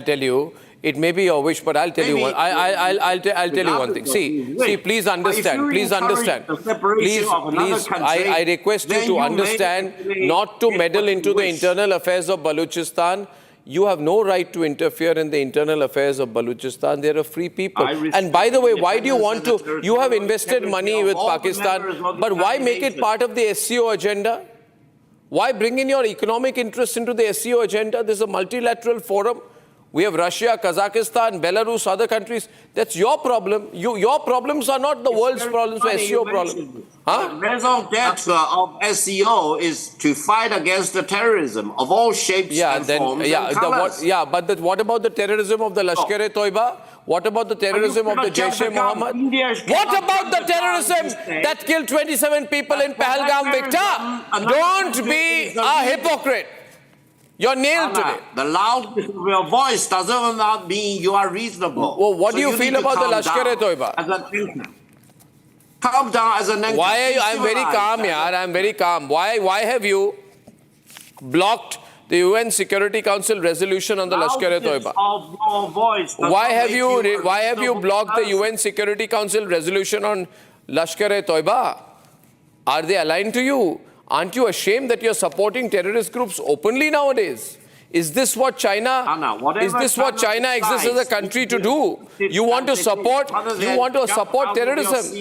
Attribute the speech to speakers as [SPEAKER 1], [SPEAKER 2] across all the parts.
[SPEAKER 1] tell you, it may be your wish, but I'll tell you one. I'll tell you one thing. See, please understand. Please understand. Please, I request you to understand not to meddle into the internal affairs of Balochistan. You have no right to interfere in the internal affairs of Balochistan. They're a free people. And by the way, why do you want to? You have invested money with Pakistan, but why make it part of the SCO agenda? Why bring in your economic interests into the SCO agenda? There's a multilateral forum. We have Russia, Kazakhstan, Belarus, other countries. That's your problem. Your problems are not the world's problems, or SCO problems.
[SPEAKER 2] The raison d'etre of SCO is to fight against the terrorism of all shapes and forms and colors.
[SPEAKER 1] But what about the terrorism of the Lashkar-e-Toiba? What about the terrorism of the Jaish-e-Mohammed? What about the terrorism that killed 27 people in Pahalgam, Victor? Don't be a hypocrite. You're nailed today.
[SPEAKER 2] The loudness of your voice doesn't not mean you are reasonable.
[SPEAKER 1] Well, what do you feel about the Lashkar-e-Toiba?
[SPEAKER 2] Calm down as an
[SPEAKER 1] Why are you? I'm very calm, yaar. I'm very calm. Why have you blocked the UN Security Council resolution on the Lashkar-e-Toiba? Why have you blocked the UN Security Council resolution on Lashkar-e-Toiba? Are they aligned to you? Aren't you ashamed that you're supporting terrorist groups openly nowadays? Is this what China exists as a country to do? You want to support terrorism.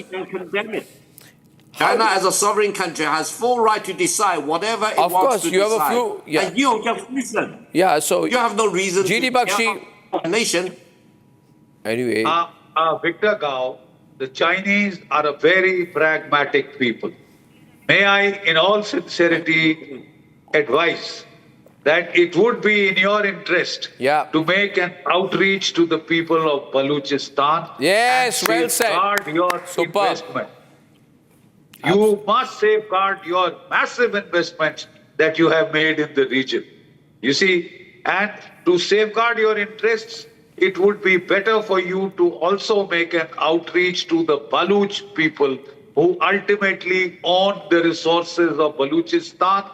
[SPEAKER 2] China as a sovereign country has full right to decide whatever it wants to decide. Of course, you have a few. And you just listen.
[SPEAKER 1] Yeah, so
[SPEAKER 2] you have no reason
[SPEAKER 1] GD Bakshi.
[SPEAKER 2] Nation.
[SPEAKER 1] Anyway.
[SPEAKER 3] Victor Gao, the Chinese are a very pragmatic people. May I, in all sincerity, advise that it would be in your interest to make an outreach to the people of Balochistan.
[SPEAKER 1] Yes,
[SPEAKER 3] and
[SPEAKER 1] well said.
[SPEAKER 3] Safeguard your investment. You must safeguard your massive investments that you have made in the region. You see, and to safeguard your interests, it would be better for you to also make an outreach to the Baloch people who ultimately own the resources of Balochistan.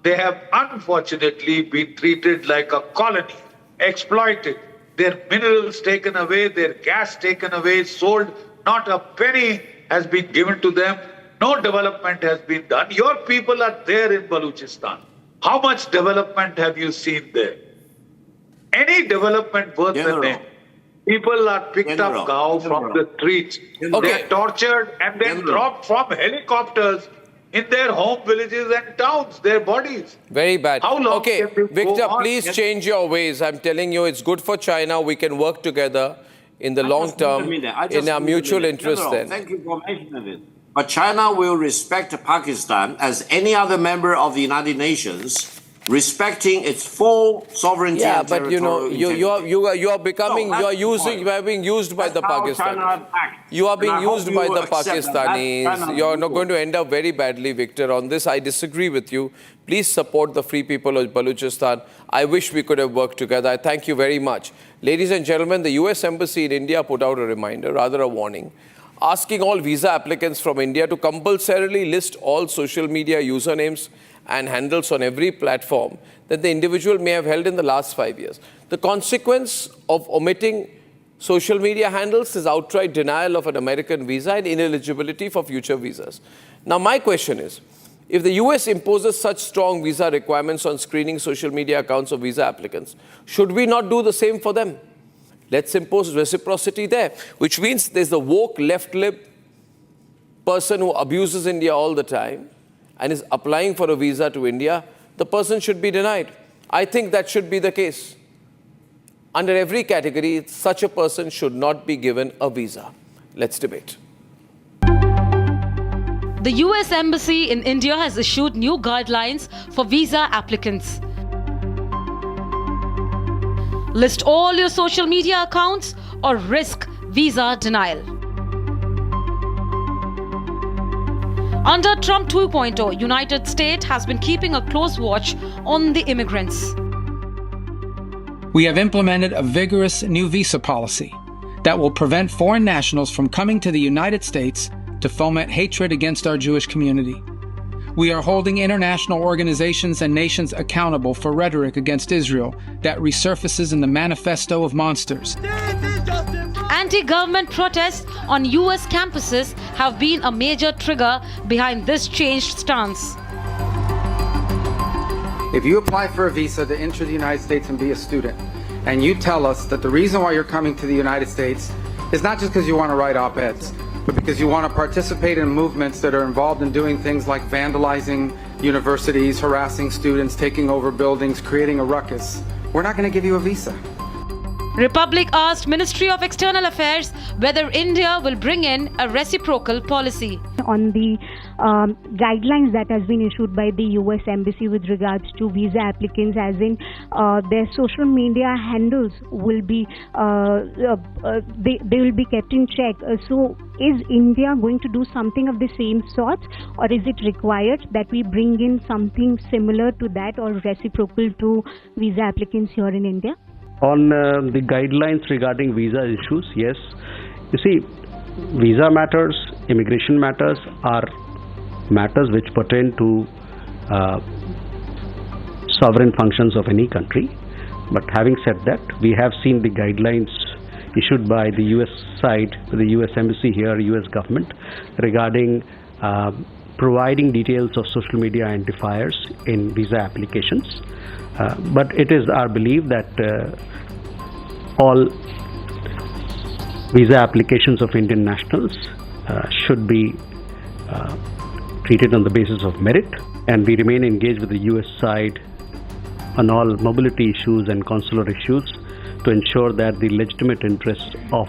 [SPEAKER 3] They have unfortunately been treated like a colony, exploited, their minerals taken away, their gas taken away, sold. Not a penny has been given to them. No development has been done. Your people are there in Balochistan. How much development have you seen there? Any development worth the name? People are picked up Gao from the streets. They're tortured and then dropped from helicopters in their home villages and towns, their bodies.
[SPEAKER 1] Very bad.
[SPEAKER 3] How long
[SPEAKER 1] Victor, please change your ways. I'm telling you, it's good for China. We can work together in the long term in our mutual interest then.
[SPEAKER 2] Thank you for mentioning it. But China will respect Pakistan as any other member of the United Nations, respecting its full sovereignty.
[SPEAKER 1] Yeah, but you know, you are being used by the Pakistanis. You are being used by the Pakistanis. You are not going to end up very badly, Victor. On this, I disagree with you. Please support the free people of Balochistan. I wish we could have worked together. I thank you very much. Ladies and gentlemen, the US Embassy in India put out a reminder, rather a warning, asking all visa applicants from India to compulsorily list all social media usernames and handles on every platform that the individual may have held in the last 5 years. The consequence of omitting social media handles is outright denial of an American visa and ineligibility for future visas. Now, my question is, if the US imposes such strong visa requirements on screening social media accounts of visa applicants, should we not do the same for them? Let's impose reciprocity there, which means there's the woke left-lib person who abuses India all the time and is applying for a visa to India, the person should be denied. I think that should be the case. Under every category, such a person should not be given a visa. Let's debate.
[SPEAKER 4] The US Embassy in India has issued new guidelines for visa applicants. List all your social media accounts or risk visa denial. Under Trump 2.0, United States has been keeping a close watch on the immigrants.
[SPEAKER 5] We have implemented a vigorous new visa policy that will prevent foreign nationals from coming to the United States to foment hatred against our Jewish community. We are holding international organizations and nations accountable for rhetoric against Israel that resurfaces in the manifesto of monsters.
[SPEAKER 4] Anti-government protests on US campuses have been a major trigger behind this changed stance.
[SPEAKER 6] If you apply for a visa to enter the United States and be a student, and you tell us that the reason why you're coming to the United States is not just because you want to write op-eds, but because you want to participate in movements that are involved in doing things like vandalizing universities, harassing students, taking over buildings, creating a ruckus, we're not going to give you a visa.
[SPEAKER 4] Republic asked Ministry of External Affairs whether India will bring in a reciprocal policy.
[SPEAKER 7] On the guidelines that has been issued by the US Embassy with regards to visa applicants, as in their social media handles will be they will be kept in check. So is India going to do something of the same sort, or is it required that we bring in something similar to that or reciprocal to visa applicants here in India?
[SPEAKER 8] On the guidelines regarding visa issues, yes. You see, visa matters, immigration matters are matters which pertain to sovereign functions of any country. But having said that, we have seen the guidelines issued by the US side, the US Embassy here, US government, regarding providing details of social media identifiers in visa applications. But it is our belief that all visa applications of Indian nationals should be treated on the basis of merit, and we remain engaged with the US side on all mobility issues and consular issues to ensure that the legitimate interests of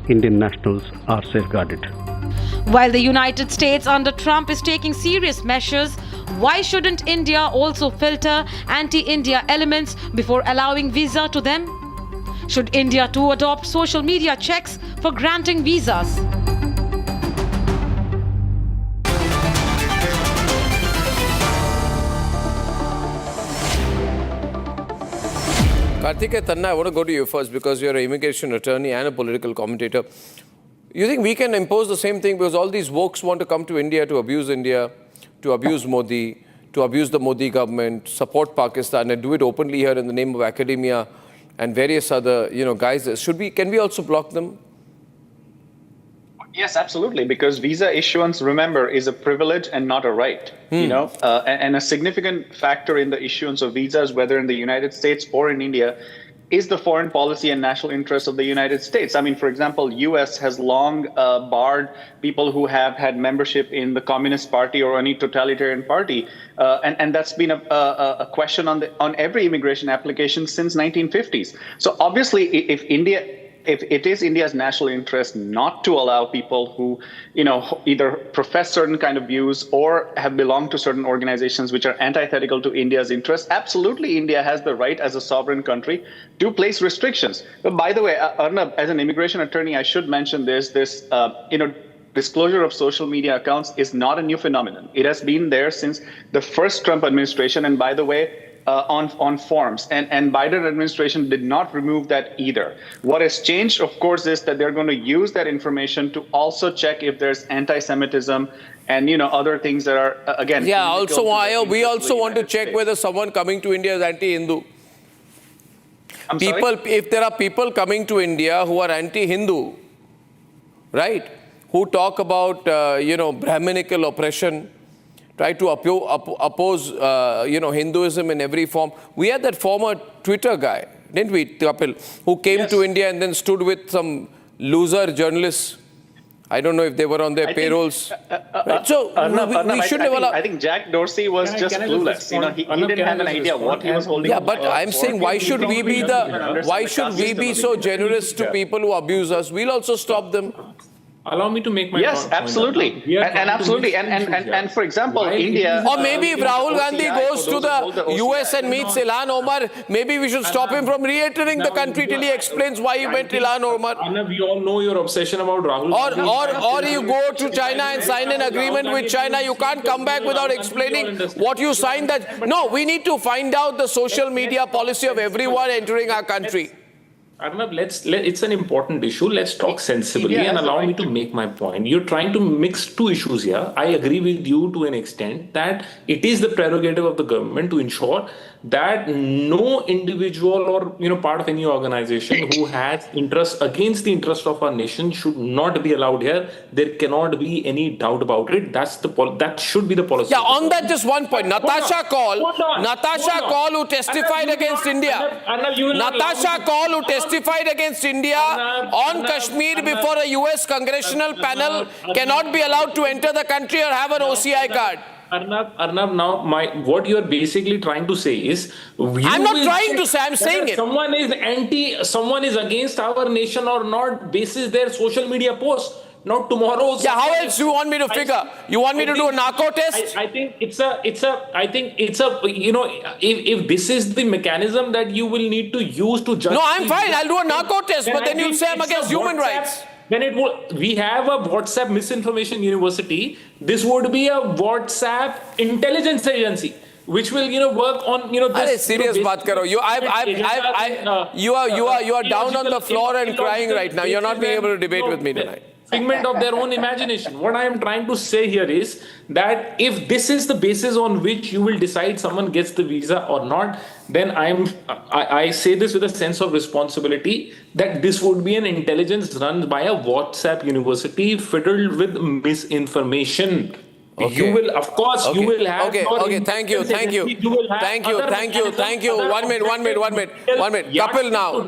[SPEAKER 8] Indian nationals are safeguarded.
[SPEAKER 4] While the United States under Trump is taking serious measures, why shouldn't India also filter anti-India elements before allowing visa to them? Should India too adopt social media checks for granting visas?
[SPEAKER 1] Karthikeya Tanna, I want to go to you first because you're an immigration attorney and a political commentator. You think we can impose the same thing because all these wokes want to come to India, to abuse Modi, to abuse the Modi government, support Pakistan and do it openly here in the name of academia and various other, guises. Can we also block them?
[SPEAKER 9] Yes, absolutely, because visa issuance, remember, is a privilege and not a right. And a significant factor in the issuance of visas, whether in the United States or in India, is the foreign policy and national interest of the United States. I mean, for example, U.S. has long barred people who have had membership in the Communist Party or any totalitarian party, and that's been a question on every immigration application since 1950s. So obviously, if it is India's national interest not to allow people who, either profess certain kind of views or have belonged to certain organizations which are antithetical to India's interests, absolutely India has the right as a sovereign country to place restrictions. But by the way, Arnab, as an immigration attorney, I should mention this disclosure of social media accounts is not a new phenomenon. It has been there since the first Trump administration. And by the way, on forms, and Biden administration did not remove that either. What has changed, of course, is that they're going to use that information to also check if there's anti-Semitism and other things that are again.
[SPEAKER 1] Yeah. We also want to check whether someone coming to India is anti-Hindu. If there are people coming to India who are anti-Hindu, right? Who talk about Brahminical oppression, try to oppose, Hinduism in every form. We had that former Twitter guy, didn't we, Kapil, who came to India and then stood with some loser journalists. I don't know if they were on their payrolls. So we shouldn't have allowed.
[SPEAKER 9] I think Jack Dorsey was just clueless. He didn't have an idea what he was holding.
[SPEAKER 1] Yeah, but I'm saying why should we be so generous to people who abuse us? We'll also stop them.
[SPEAKER 10] Allow me to make my
[SPEAKER 9] yes, absolutely, and for example, India.
[SPEAKER 1] Or maybe if Rahul Gandhi goes to the US and meets Ilhan Omar, maybe we should stop him from re-entering the country till he explains why he met Ilhan Omar.
[SPEAKER 10] Arnab, we all know your obsession about Rahul
[SPEAKER 1] Gandhi. Or you go to China and sign an agreement with China. You can't come back without explaining what you signed. No, we need to find out the social media policy of everyone entering our country.
[SPEAKER 10] Arnab, it's an important issue. Let's talk sensibly and allow me to make my point. You're trying to mix two issues here. I agree with you to an extent that it is the prerogative of the government to ensure that no individual or part of any organization who has interest against the interest of our nation should not be allowed here. There cannot be any doubt about it. That should be the policy.
[SPEAKER 1] Yeah, on that, just one point. Natasha Kaul, who testified against India. Natasha Kaul, who testified against India on Kashmir before a US congressional panel, cannot be allowed to enter the country or have an OCI card.
[SPEAKER 10] Arnab, now what you are basically trying to say is,
[SPEAKER 1] I'm not trying to say, I'm saying it.
[SPEAKER 10] Someone is against our nation or not basis their social media post. Not tomorrow.
[SPEAKER 1] Yeah, how else do you want me to figure? You want me to do a narco test?
[SPEAKER 10] I think it's a, if this is the mechanism that you will need to use to judge.
[SPEAKER 1] No, I'm fine. I'll do a narco test, but then you'll say I'm against human rights.
[SPEAKER 10] Then we have a WhatsApp misinformation university. This would be a WhatsApp intelligence agency, which will work on this.
[SPEAKER 1] Serious baat karo. You are down on the floor and crying right now. You're not being able to debate with me tonight.
[SPEAKER 10] Figment of their own imagination. What I am trying to say here is that if this is the basis on which you will decide someone gets the visa or not, then I say this with a sense of responsibility that this would be an intelligence run by a WhatsApp university fiddled with misinformation.
[SPEAKER 1] Okay.
[SPEAKER 10] You will, of course, you will have.
[SPEAKER 1] Okay. Thank you. Thank you. One minute.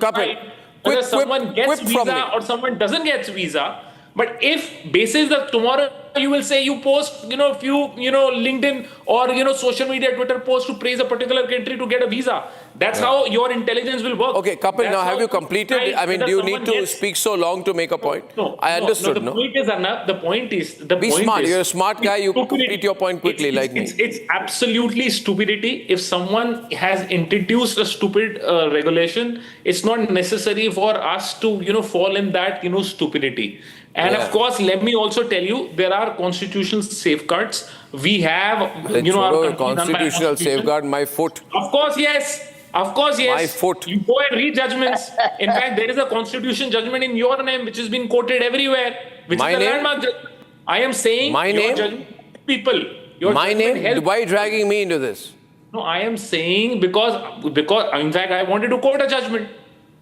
[SPEAKER 1] Kapil.
[SPEAKER 10] Whether someone gets visa or someone doesn't get visa. But if basis that tomorrow you will say you post, few, LinkedIn or, social media, Twitter posts to praise a particular country to get a visa. That's how your intelligence will work.
[SPEAKER 1] Okay, Kapil, now have you completed? I mean, do you need to speak so long to make a point?
[SPEAKER 10] No.
[SPEAKER 1] I understood,
[SPEAKER 10] no? The point is...
[SPEAKER 1] Be smart. You're a smart guy. You complete your point quickly like me.
[SPEAKER 10] It's absolutely stupidity. If someone has introduced a stupid regulation, it's not necessary for us to, fall in that, stupidity. And of course, let me also tell you, there are constitutional safeguards. We have,
[SPEAKER 1] our constitutional safeguard, my foot.
[SPEAKER 10] Of course, yes.
[SPEAKER 1] My foot.
[SPEAKER 10] You go and read judgments. In fact, there is a constitution judgment in your name, which has been quoted everywhere. Which
[SPEAKER 1] my
[SPEAKER 10] is
[SPEAKER 1] name?
[SPEAKER 10] Landmark judgment. I am saying
[SPEAKER 1] my
[SPEAKER 10] your
[SPEAKER 1] name?
[SPEAKER 10] Judgment, people. Your
[SPEAKER 1] my name? Why are you dragging me into this?
[SPEAKER 10] No, I am saying because in fact, I wanted to quote a judgment.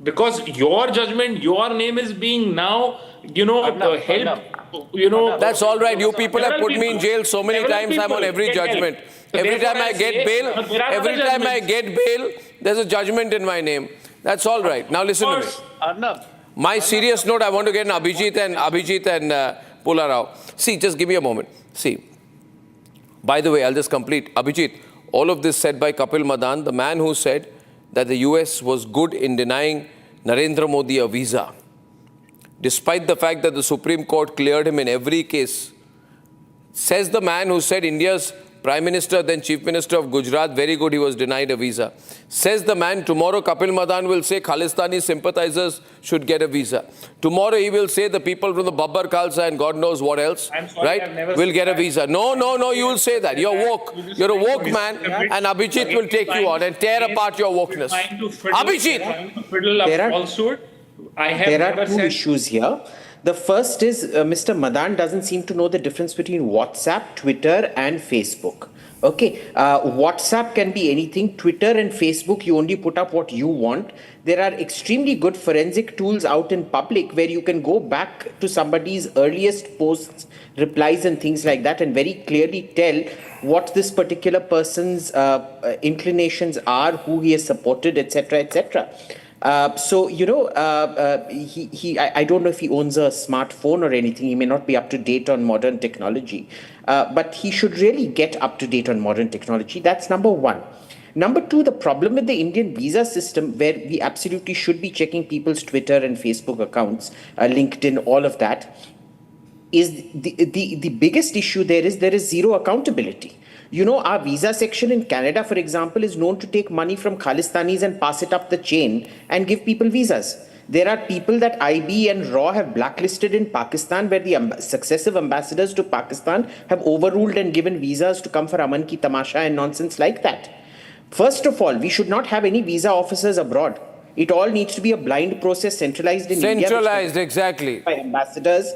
[SPEAKER 10] Because your judgment, your name is being now, held.
[SPEAKER 1] That's all right. You people have put me in jail so many times. I'm on every judgment. Every time I get bail, there's a judgment in my name. That's all right. Now listen to me. My serious note, I want to get an Abhijit and Pula Rao. See, just give me a moment. See, by the way, I'll just complete. Abhijit, all of this said by Kapil Madan, the man who said that the US was good in denying Narendra Modi a visa, despite the fact that the Supreme Court cleared him in every case. Says the man who said India's Prime Minister, then Chief Minister of Gujarat, very good, he was denied a visa. Says the man, tomorrow Kapil Madan will say Khalistani sympathizers should get a visa. Tomorrow he will say the people from the Babbar Khalsa and God knows what else, will get a visa. No, you will say that. You're woke. You're a woke man, and Abhijit will take you on and tear apart your wokeness. Abhijit!
[SPEAKER 11] There are two issues here. The first is Mr. Madan doesn't seem to know the difference between WhatsApp, Twitter and Facebook. Okay, WhatsApp can be anything. Twitter and Facebook, you only put up what you want. There are extremely good forensic tools out in public where you can go back to somebody's earliest posts, replies and things like that and very clearly tell what this particular person's inclinations are, who he has supported, etc., etc. I don't know if he owns a smartphone or anything. He may not be up to date on modern technology, but he should really get up to date on modern technology. That's number one. Number two, the problem with the Indian visa system, where we absolutely should be checking people's Twitter and Facebook accounts, LinkedIn, all of that, is the biggest issue there is zero accountability. Our visa section in Canada, for example, is known to take money from Khalistanis and pass it up the chain and give people visas. There are people that IB and RAW have blacklisted in Pakistan, where the successive ambassadors to Pakistan have overruled and given visas to come for Aman Ki Tamasha and nonsense like that. First of all, we should not have any visa officers abroad. It all needs to be a blind process centralized in India.
[SPEAKER 1] Centralized, exactly.
[SPEAKER 11] By ambassadors.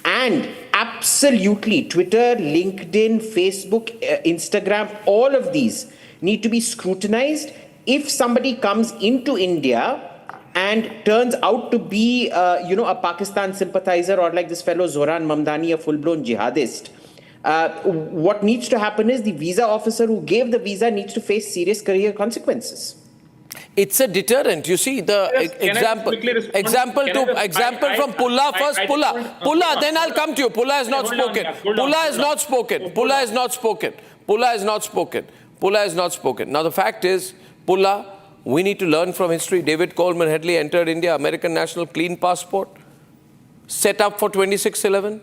[SPEAKER 11] And absolutely, Twitter, LinkedIn, Facebook, Instagram, all of these need to be scrutinized. If somebody comes into India and turns out to be, a Pakistan sympathizer, or like this fellow Zoran Mamdani, a full-blown jihadist, what needs to happen is the visa officer who gave the visa needs to face serious career consequences.
[SPEAKER 1] It's a deterrent. You see the example from Pulla first. Pulla. Then I'll come to you. Pulla has not spoken. Pulla has not spoken. Now the fact is, Pulla, we need to learn from history. David Coleman Headley entered India, American national, clean passport, set up for 2611.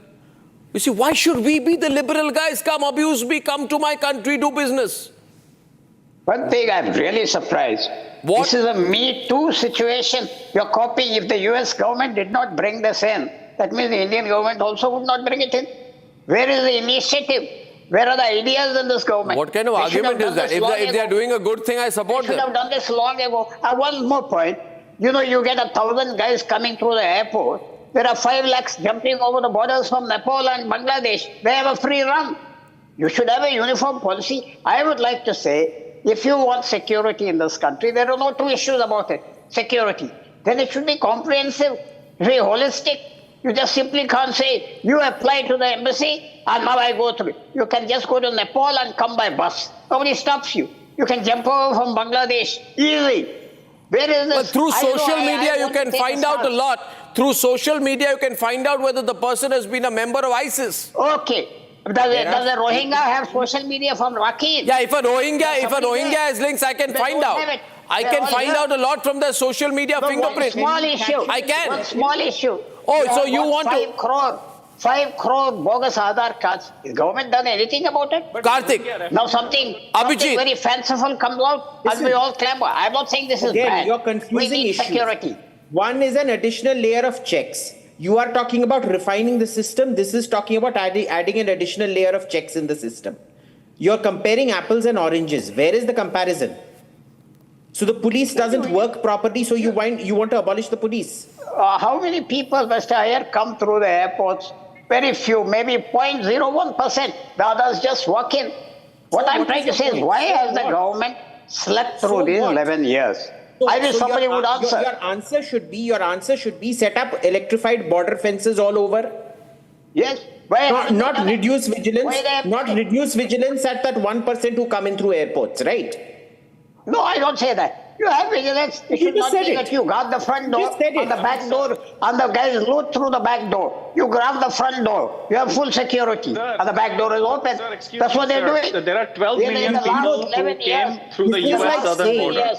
[SPEAKER 1] You see, why should we be the liberal guys? Come abuse me, come to my country, do business.
[SPEAKER 12] One thing I'm really surprised.
[SPEAKER 1] What?
[SPEAKER 12] This is a Me Too situation. You're copying. If the US government did not bring this in, that means the Indian government also would not bring it in. There is the initiative. Where are the ideas in this government?
[SPEAKER 1] What kind of argument is that? If they are doing a good thing, I support them.
[SPEAKER 12] They should have done this long ago. One more point. You know, you get 1,000 guys coming through the airport. There are 5 lakhs jumping over the borders from Nepal and Bangladesh. They have a free run. You should have a uniform policy. I would like to say, if you want security in this country, there are no two issues about it. Security. Then it should be comprehensive, very holistic. You just simply can't say, you apply to the embassy and now I go through. You can just go to Nepal and come by bus. Nobody stops you. You can jump over from Bangladesh easily. Where is this?
[SPEAKER 1] But through social media, you can find out a lot. Through social media, you can find out whether the person has been a member of ISIS.
[SPEAKER 12] Okay. Does a Rohingya have social media from Rakhin?
[SPEAKER 1] Yeah, if a Rohingya has links, I can find out. I can find out a lot from the social media fingerprint.
[SPEAKER 12] One small issue.
[SPEAKER 1] I can.
[SPEAKER 12] One small issue.
[SPEAKER 1] Oh, so you want to...
[SPEAKER 12] 5 crore bogus Aadhaar cards. Has government done anything about it?
[SPEAKER 1] Karthik.
[SPEAKER 12] Now something very fanciful comes out and we all clamor. I'm not saying this is bad.
[SPEAKER 11] You're confusing
[SPEAKER 12] we need
[SPEAKER 11] issues.
[SPEAKER 12] security.
[SPEAKER 11] One is an additional layer of checks. You are talking about refining the system. This is talking about adding an additional layer of checks in the system. You're comparing apples and oranges. Where is the comparison? So the police doesn't work properly, so you want to abolish the police.
[SPEAKER 12] How many people, Mr. Iyer, come through the airports? Very few, maybe 0.01%. The others just walk in. What I'm trying to say is, why has the government slept through these 11 years? I wish somebody would answer.
[SPEAKER 11] Your answer should be set up electrified border fences all over.
[SPEAKER 12] Yes.
[SPEAKER 11] Not reduce vigilance. Not reduce vigilance at that 1% who come in through airports, right?
[SPEAKER 12] No, I don't say that. You have vigilance. It should not be that you guard the front door and the back door and the guys loot through the back door. You grab the front door. You have full security and the back door is open. That's what they're doing.
[SPEAKER 9] There are 12 million people who came through the US southern border.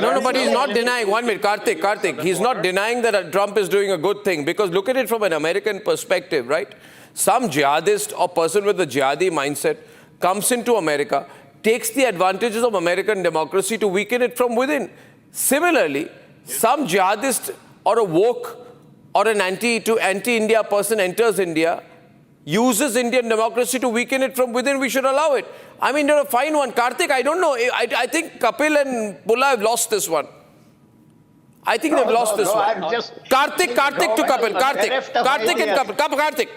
[SPEAKER 1] No, but he's not denying. 1 minute, Karthik. He's not denying that Trump is doing a good thing, because look at it from an American perspective, right? Some jihadist or person with a jihadi mindset comes into America, takes the advantages of American democracy to weaken it from within. Similarly, some jihadist or a woke or an anti-India person enters India, uses Indian democracy to weaken it from within. We should allow it. I mean, you're a fine one. Karthik, I don't know. I think Kapil and Pulla have lost this one. I think they've lost this one. Karthik to Kapil. Karthik and Kapil. Karthik.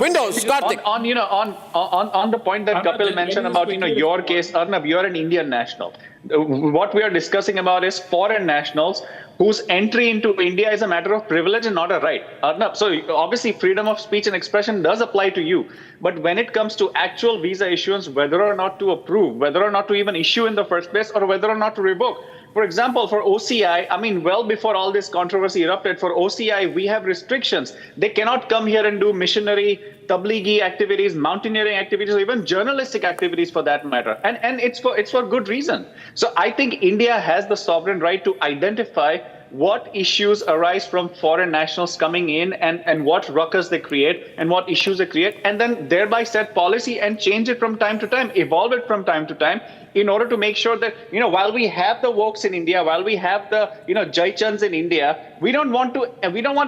[SPEAKER 1] Windows, Karthik.
[SPEAKER 9] On the point that Kapil mentioned about, your case, Arnab, you're an Indian national. What we are discussing about is foreign nationals whose entry into India is a matter of privilege and not a right. Arnab, so obviously freedom of speech and expression does apply to you. But when it comes to actual visa issuance, whether or not to approve, whether or not to even issue in the first place, or whether or not to revoke. For example, for OCI, well before all this controversy erupted, for OCI, we have restrictions. They cannot come here and do missionary, tablighi activities, mountaineering activities, or even journalistic activities for that matter. And it's for good reason. So I think India has the sovereign right to identify what issues arise from foreign nationals coming in and what ruckus they create and what issues they create, and then thereby set policy and change it from time to time, evolve it from time to time, in order to make sure that, while we have the wokes in India, while we have the, Jaichans in India, we don't want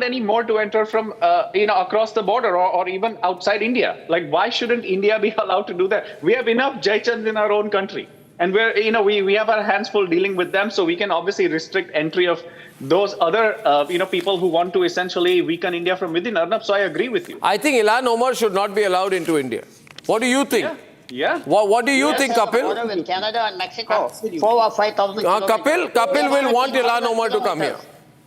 [SPEAKER 9] any more to enter from, across the border or even outside India. Like, why shouldn't India be allowed to do that? We have enough Jaichans in our own country. and we have our hands full dealing with them, so we can obviously restrict entry of those other people who want to essentially weaken India from within. Arnab, so I agree with you.
[SPEAKER 1] I think Ilhan Omar should not be allowed into India. What do you think?
[SPEAKER 9] Yeah.
[SPEAKER 1] What do you think, Kapil?
[SPEAKER 12] Border with Canada and Mexico, 4,000 or 5,000
[SPEAKER 1] Kapil will want Ilhan Omar to come here.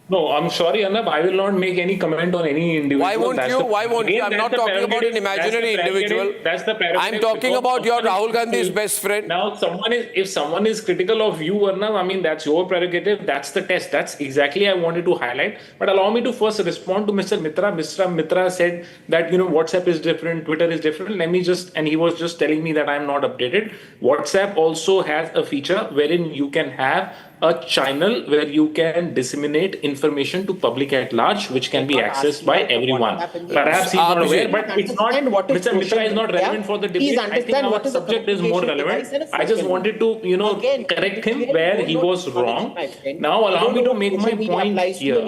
[SPEAKER 10] No, I'm sorry, Arnab. I will not make any comment on any individual.
[SPEAKER 1] Why won't you? Why won't you? I'm not talking about an imaginary individual.
[SPEAKER 10] That's the prerogative.
[SPEAKER 1] I'm talking about your Rahul Gandhi's best friend.
[SPEAKER 10] Now, if someone is critical of you, Arnab, I mean, that's your prerogative. That's the test. That's exactly I wanted to highlight. But allow me to first respond to Mr. Mitra. Mr. Mitra said that, WhatsApp is different, Twitter is different. And he was just telling me that I'm not updated. WhatsApp also has a feature wherein you can have a channel where you can disseminate information to public at large, which can be accessed by everyone. Perhaps he's not aware, but it's not. Mr. Mitra is not relevant for the debate. I think our subject is more relevant. I just wanted to, correct him where he was wrong. Now allow me to make my point here.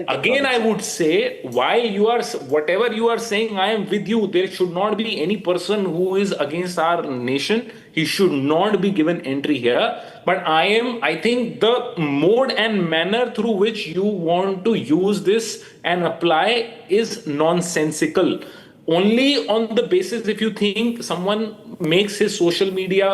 [SPEAKER 10] Again, I would say, whatever you are saying, I am with you. There should not be any person who is against our nation. He should not be given entry here. But I think the mode and manner through which you want to use this and apply is nonsensical. Only on the basis if you think someone makes his social media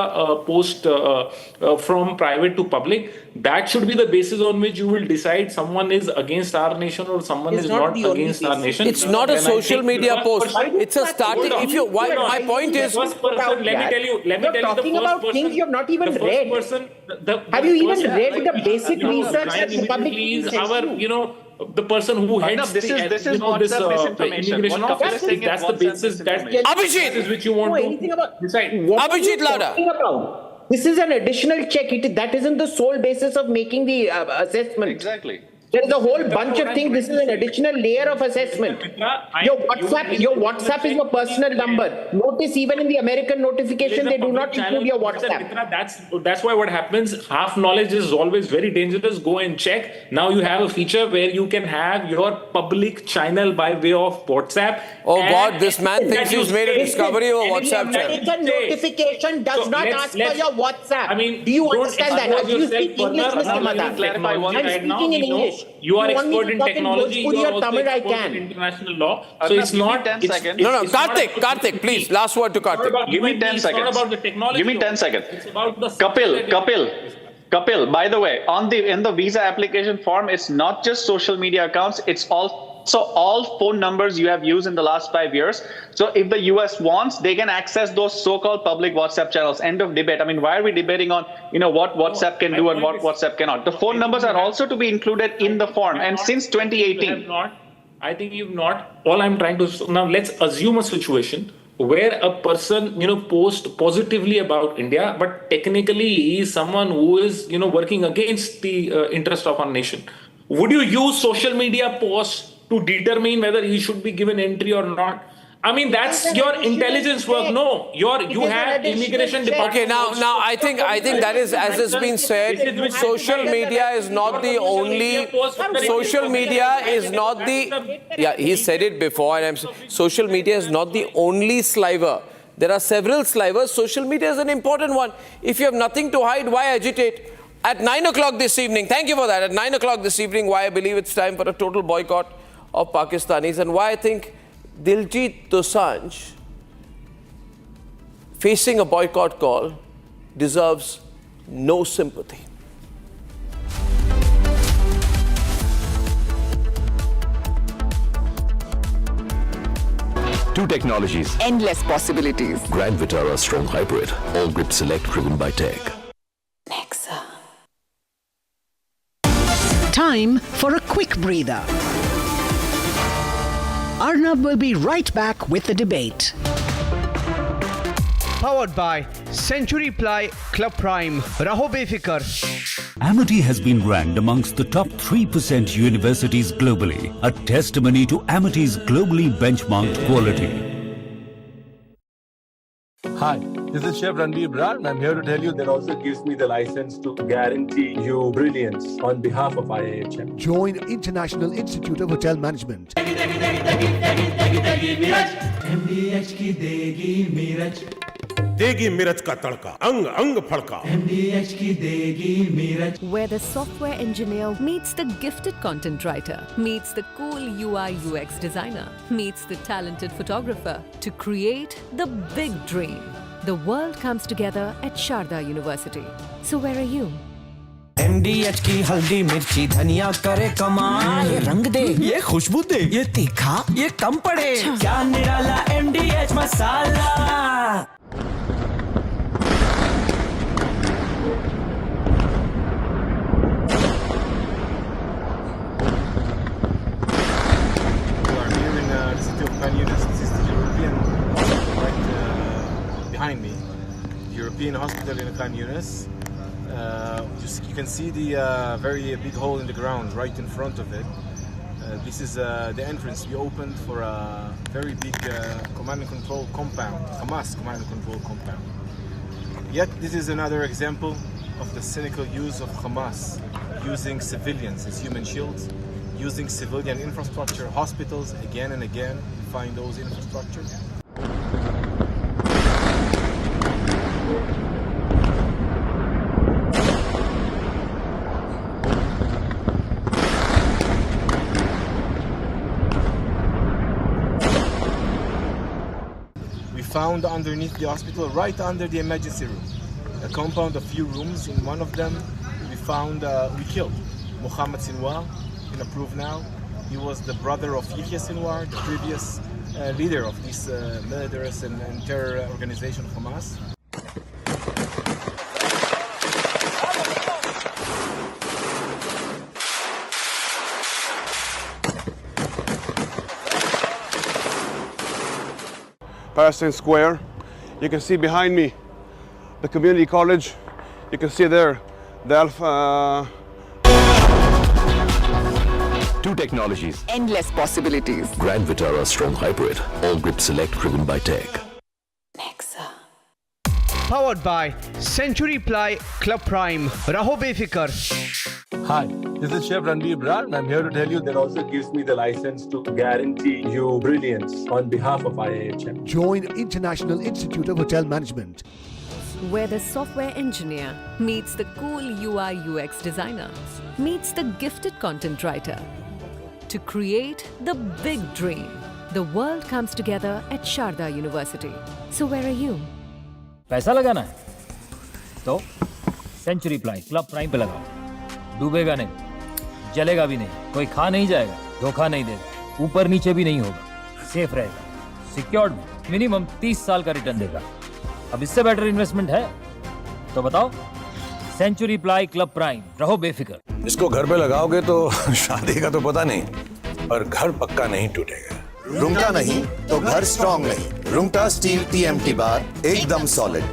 [SPEAKER 10] post from private to public, that should be the basis on which you will decide someone is against our nation or someone is not against our nation.
[SPEAKER 1] It's not a social media post. It's a starting. My point is,
[SPEAKER 10] let me tell you the
[SPEAKER 11] talking
[SPEAKER 10] first
[SPEAKER 11] about
[SPEAKER 10] person,
[SPEAKER 11] things you have not even
[SPEAKER 10] the first
[SPEAKER 11] read.
[SPEAKER 10] person,
[SPEAKER 11] Have you even read the basic research that the public
[SPEAKER 10] is our, the person who heads
[SPEAKER 9] this is WhatsApp misinformation.
[SPEAKER 10] immigration
[SPEAKER 9] What Kapil
[SPEAKER 10] office,
[SPEAKER 9] is saying
[SPEAKER 10] that's
[SPEAKER 9] is
[SPEAKER 10] the
[SPEAKER 9] WhatsApp
[SPEAKER 10] basis that
[SPEAKER 1] Abhijit!
[SPEAKER 10] is which you want to decide.
[SPEAKER 1] Abhijit Lauda.
[SPEAKER 11] This is an additional check. That isn't the sole basis of making the assessment.
[SPEAKER 9] Exactly.
[SPEAKER 11] There is a whole bunch of things. This is an additional layer of assessment. Your WhatsApp is your personal number. Notice even in the American notification, they do not include your WhatsApp.
[SPEAKER 10] That's why what happens, half knowledge is always very dangerous. Go and check. Now you have a feature where you can have your public channel by way of WhatsApp.
[SPEAKER 1] Oh God, this man thinks he's made a discovery of WhatsApp channel.
[SPEAKER 11] American notification does not ask for your WhatsApp.
[SPEAKER 10] I mean,
[SPEAKER 11] do you understand that? Do you speak English, Mr. Madan? I'm speaking in English.
[SPEAKER 10] You are expert in technology, you are also
[SPEAKER 11] Tamil,
[SPEAKER 10] expert in international law. So it's not...
[SPEAKER 9] 10 seconds.
[SPEAKER 1] No, Karthik, please, last word to Karthik.
[SPEAKER 9] Give me 10 seconds.
[SPEAKER 10] It's not about the technology.
[SPEAKER 9] Give me 10 seconds.
[SPEAKER 10] It's about the...
[SPEAKER 9] Kapil, by the way, in the visa application form, it's not just social media accounts, it's also all phone numbers you have used in the last 5 years. So if the US wants, they can access those so-called public WhatsApp channels. End of debate. I mean, why are we debating on, what WhatsApp can do and what WhatsApp cannot? The phone numbers are also to be included in the form. And since 2018.
[SPEAKER 10] I think you've not. All I'm trying to... Now, let's assume a situation where a person, posts positively about India, but technically he is someone who is, working against the interest of our nation. Would you use social media posts to determine whether he should be given entry or not? I mean, that's your intelligence work. No, you have immigration department.
[SPEAKER 1] Okay, now I think that is, as has been said, social media is not the only. Social media is not the. Yeah, he said it before, and social media is not the only sliver. There are several slivers. Social media is an important one. If you have nothing to hide, why agitate? At 9 o'clock this evening, thank you for that. At 9 o'clock this evening, why I believe it's time for a total boycott of Pakistanis, and why I think Diljit Dosanjh, facing a boycott call, deserves no sympathy.
[SPEAKER 13] Two technologies.
[SPEAKER 14] Endless possibilities.
[SPEAKER 13] Grand Vitara Strong Hybrid. All grip select driven by tech.
[SPEAKER 14] Nexa.
[SPEAKER 15] Time for a quick breather. Arnab will be right back with the debate.
[SPEAKER 16] Powered by Century Ply Club Prime. Raho befikar.
[SPEAKER 17] Amity has been ranked amongst the top 3% universities globally, a testimony to Amity's globally benchmarked quality.
[SPEAKER 18] Hi, this is Chef Ranveer Brar, and I'm here to tell you that also gives me the license to guarantee you brilliance on behalf of IIHM.
[SPEAKER 19] Join International Institute of Hotel Management.
[SPEAKER 20] देगी मिर्च का तड़का, अंग अंग फड़का।
[SPEAKER 21] MDH की देगी मिर्च. Where the software engineer meets the gifted content writer, meets the cool UI UX designer, meets the talented photographer to create the big dream. The world comes together at Sharda University. So where are you?
[SPEAKER 22] MDH की हल्दी मिर्ची धनिया करे कमाल, ये रंग दे, ये खुशबू दे, ये तीखा, ये कम पड़े, क्या निराला MDH masala.
[SPEAKER 18] Behind me, European hospital in Khan Yunis. You can see the very big hole in the ground right in front of it. This is the entrance we opened for a very big command and control compound, Hamas command and control compound. Yet this is another example of the cynical use of Hamas, using civilians as human shields, using civilian infrastructure, hospitals again and again. We find those infrastructures. Found underneath the hospital, right under the emergency room, a compound of few rooms. In one of them, we killed Mohammed Sinwar, been approved now. He was the brother of Yahya Sinwar, the previous leader of this murderous and terror organization Hamas.
[SPEAKER 23] Palestine Square. You can see behind me the community college. You can see there the Alpha.
[SPEAKER 13] Two technologies.
[SPEAKER 14] Endless possibilities.
[SPEAKER 13] Grand Vitara Strong Hybrid. All grip select driven by tech.
[SPEAKER 16] Powered by Century Ply Club Prime. Raho befikar.
[SPEAKER 18] Hi, this is Chef Ranveer Brar, and I'm here to tell you that also gives me the license to guarantee you brilliance on behalf of IIHM.
[SPEAKER 19] Join International Institute of Hotel Management.
[SPEAKER 21] Where the software engineer meets the cool UI UX designer, meets the gifted content writer to create the big dream. The world comes together at Sharda University. So where are you?
[SPEAKER 24] पैसा लगाना है तो century ply club prime पे लगाओ, डूबेगा नहीं, जलेगा भी नहीं, कोई खा नहीं जाएगा, धोखा नहीं देगा, ऊपर नीचे भी नहीं होगा, सेफ रहेगा, सिक्योर्ड में मिनिमम 30 साल का रिटर्न देगा। अब इससे बेटर इन्वेस्टमेंट है तो बताओ। सेंचुरी प्लाई क्लब प्राइम, रहो बेफिक्र।
[SPEAKER 25] इसको घर पे लगाओगे तो शादी का तो पता नहीं, पर घर पक्का नहीं टूटेगा।
[SPEAKER 26] रुंगटा नहीं तो घर स्ट्रॉन्ग नहीं। रुंगटा स्टील TMT बार एकदम सॉलिड।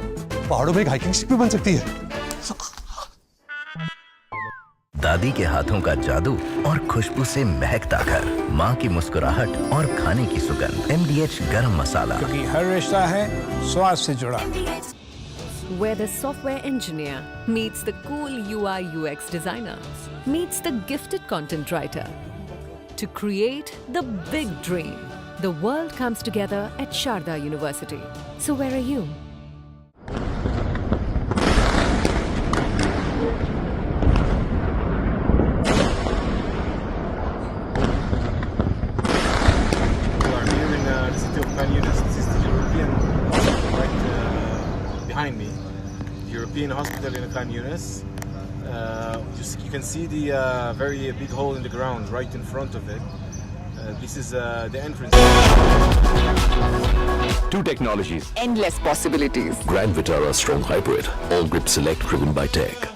[SPEAKER 25] पहाड़ों में एक हाइकिंग स्टिक भी बन सकती है।
[SPEAKER 27] दादी के हाथों का जादू और खुशबू से महकता घर, माँ की मुस्कुराहट और खाने की सुगंध। MDH गरम मसाला,
[SPEAKER 5] क्योंकि हर रिश्ता है स्वाद से जुड़ा।
[SPEAKER 21] Where the software engineer meets the cool UI UX designer, meets the gifted content writer to create the big dream. The world comes together at Sharda University. So where are you?
[SPEAKER 18] Behind me, the European hospital in Khan Yunis. You can see the very big hole in the ground right in front of it. This is the entrance.
[SPEAKER 13] Two technologies.
[SPEAKER 14] Endless possibilities.
[SPEAKER 13] Grand Vitara Strong Hybrid. All grip select driven by tech.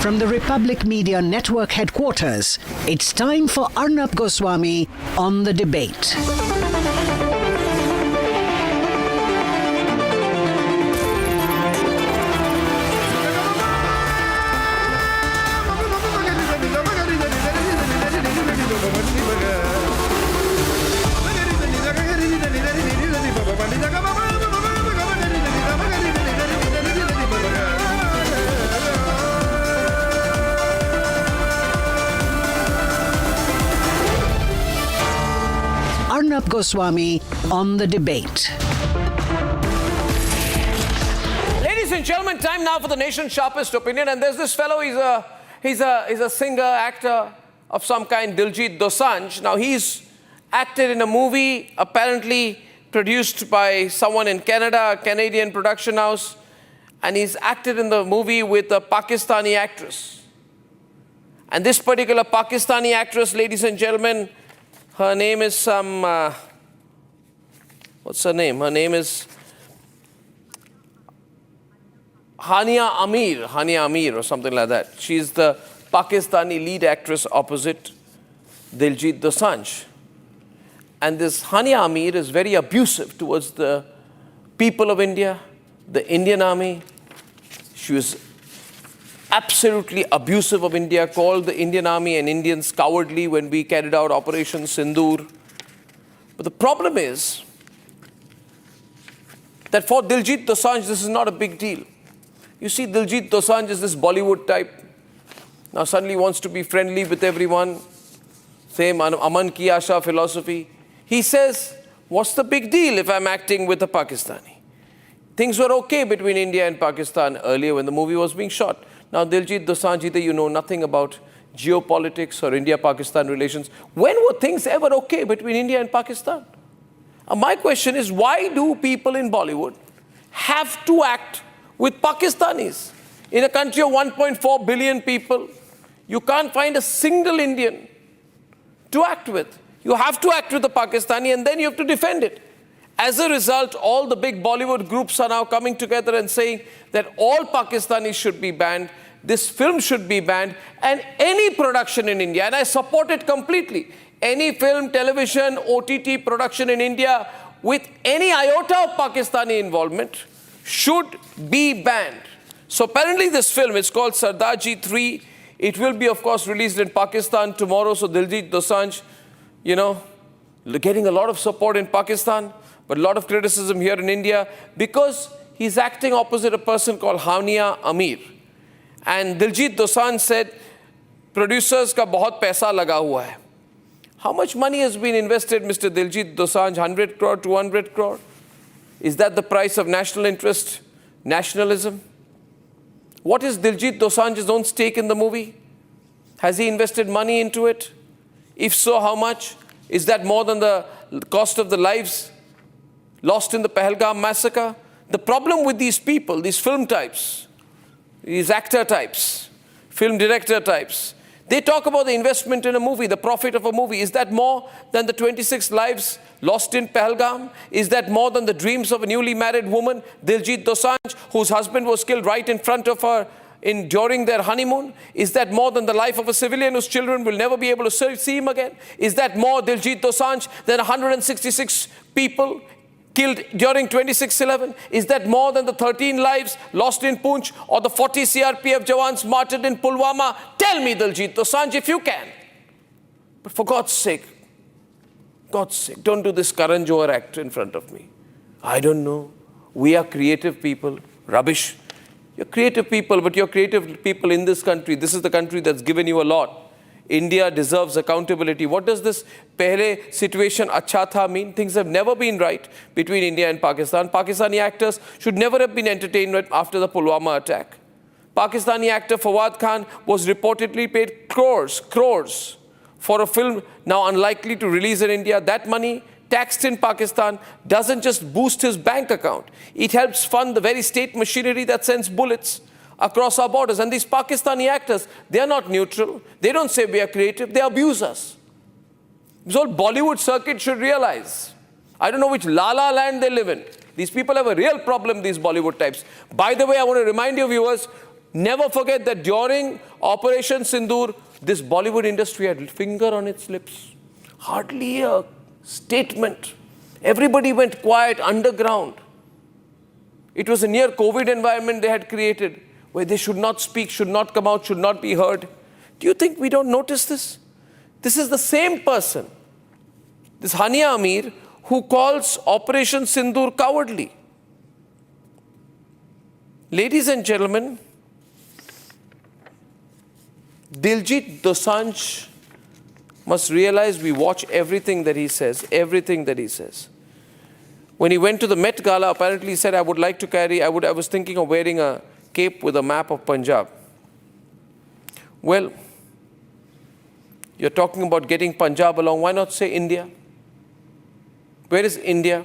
[SPEAKER 15] From the Republic Media Network headquarters, it's time for Arnab Goswami on the debate. Arnab Goswami on The Debate.
[SPEAKER 1] Ladies and gentlemen, time now for the nation's sharpest opinion. And there's this fellow, he's a singer, actor of some kind, Diljit Dosanjh. Now, he's acted in a movie apparently produced by someone in Canada, a Canadian production house. And he's acted in the movie with a Pakistani actress. And this particular Pakistani actress, ladies and gentlemen, her name is what's her name? Her name is Hania Amir or something like that. She's the Pakistani lead actress opposite Diljit Dosanjh. And this Hania Amir is very abusive towards the people of India, the Indian army. She was absolutely abusive of India, called the Indian army and Indians cowardly when we carried out Operation Sindoor. But the problem is that for Diljit Dosanjh, this is not a big deal. You see, Diljit Dosanjh is this Bollywood type. Now suddenly wants to be friendly with everyone. Same Aman Ki Asha philosophy. He says, what's the big deal if I'm acting with a Pakistani? Things were okay between India and Pakistan earlier when the movie was being shot. Now, Diljit Dosanjh, either you know nothing about geopolitics or India-Pakistan relations. When were things ever okay between India and Pakistan? My question is, why do people in Bollywood have to act with Pakistanis? In a country of 1.4 billion people, you can't find a single Indian to act with. You have to act with the Pakistani and then you have to defend it. As a result, all the big Bollywood groups are now coming together and saying that all Pakistanis should be banned, this film should be banned, and any production in India, and I support it completely, any film, television, OTT production in India with any iota of Pakistani involvement should be banned. So apparently this film, it's called Sardaji 3. It will be, of course, released in Pakistan tomorrow. So Diljit Dosanjh, you know, getting a lot of support in Pakistan, but a lot of criticism here in India because he's acting opposite a person called Hania Amir. And Diljit Dosanjh said, producers ka bahut paisa laga hua hai. How much money has been invested, Mr. Diljit Dosanjh? 100 crore, 200 crore? Is that the price of national interest, nationalism? What is Diljit Dosanjh's own stake in the movie? Has he invested money into it? If so, how much? Is that more than the cost of the lives lost in the Pahalgam massacre? The problem with these people, these film types, these actor types, film director types, they talk about the investment in a movie, the profit of a movie. Is that more than the 26 lives lost in Pahalgam? Is that more than the dreams of a newly married woman, Diljit Dosanjh, whose husband was killed right in front of her during their honeymoon? Is that more than the life of a civilian whose children will never be able to see him again? Is that more, Diljit Dosanjh, than 166 people killed during 26/11? Is that more than the 13 lives lost in Poonch or the 40 CRPF jawans martyred in Pulwama? Tell me, Diljit Dosanjh, if you can. But for God's sake, don't do this Karan Johar act in front of me. I don't know. We are creative people. Rubbish. You're creative people, but you're creative people in this country. This is the country that's given you a lot. India deserves accountability. What does this pehle situation acha tha mean? Things have never been right between India and Pakistan. Pakistani actors should never have been entertained after the Pulwama attack. Pakistani actor Fawad Khan was reportedly paid crores for a film now unlikely to release in India. That money, taxed in Pakistan, doesn't just boost his bank account. It helps fund the very state machinery that sends bullets across our borders. And these Pakistani actors, they are not neutral. They don't say we are creative. They abuse us. This whole Bollywood circuit should realize. I don't know which la-la land they live in. These people have a real problem, these Bollywood types. By the way, I want to remind you viewers, never forget that during Operation Sindoor, this Bollywood industry had finger on its lips. Hardly a statement. Everybody went quiet, underground. It was a near COVID environment they had created, where they should not speak, should not come out, should not be heard. Do you think we don't notice this? This is the same person, this Hania Amir, who calls Operation Sindoor cowardly. Ladies and gentlemen, Diljit Dosanjh must realize we watch everything that he says, everything that he says. When he went to the Met Gala, apparently he said, I was thinking of wearing a cape with a map of Punjab. Well, you're talking about getting Punjab along, why not say India? Where is India?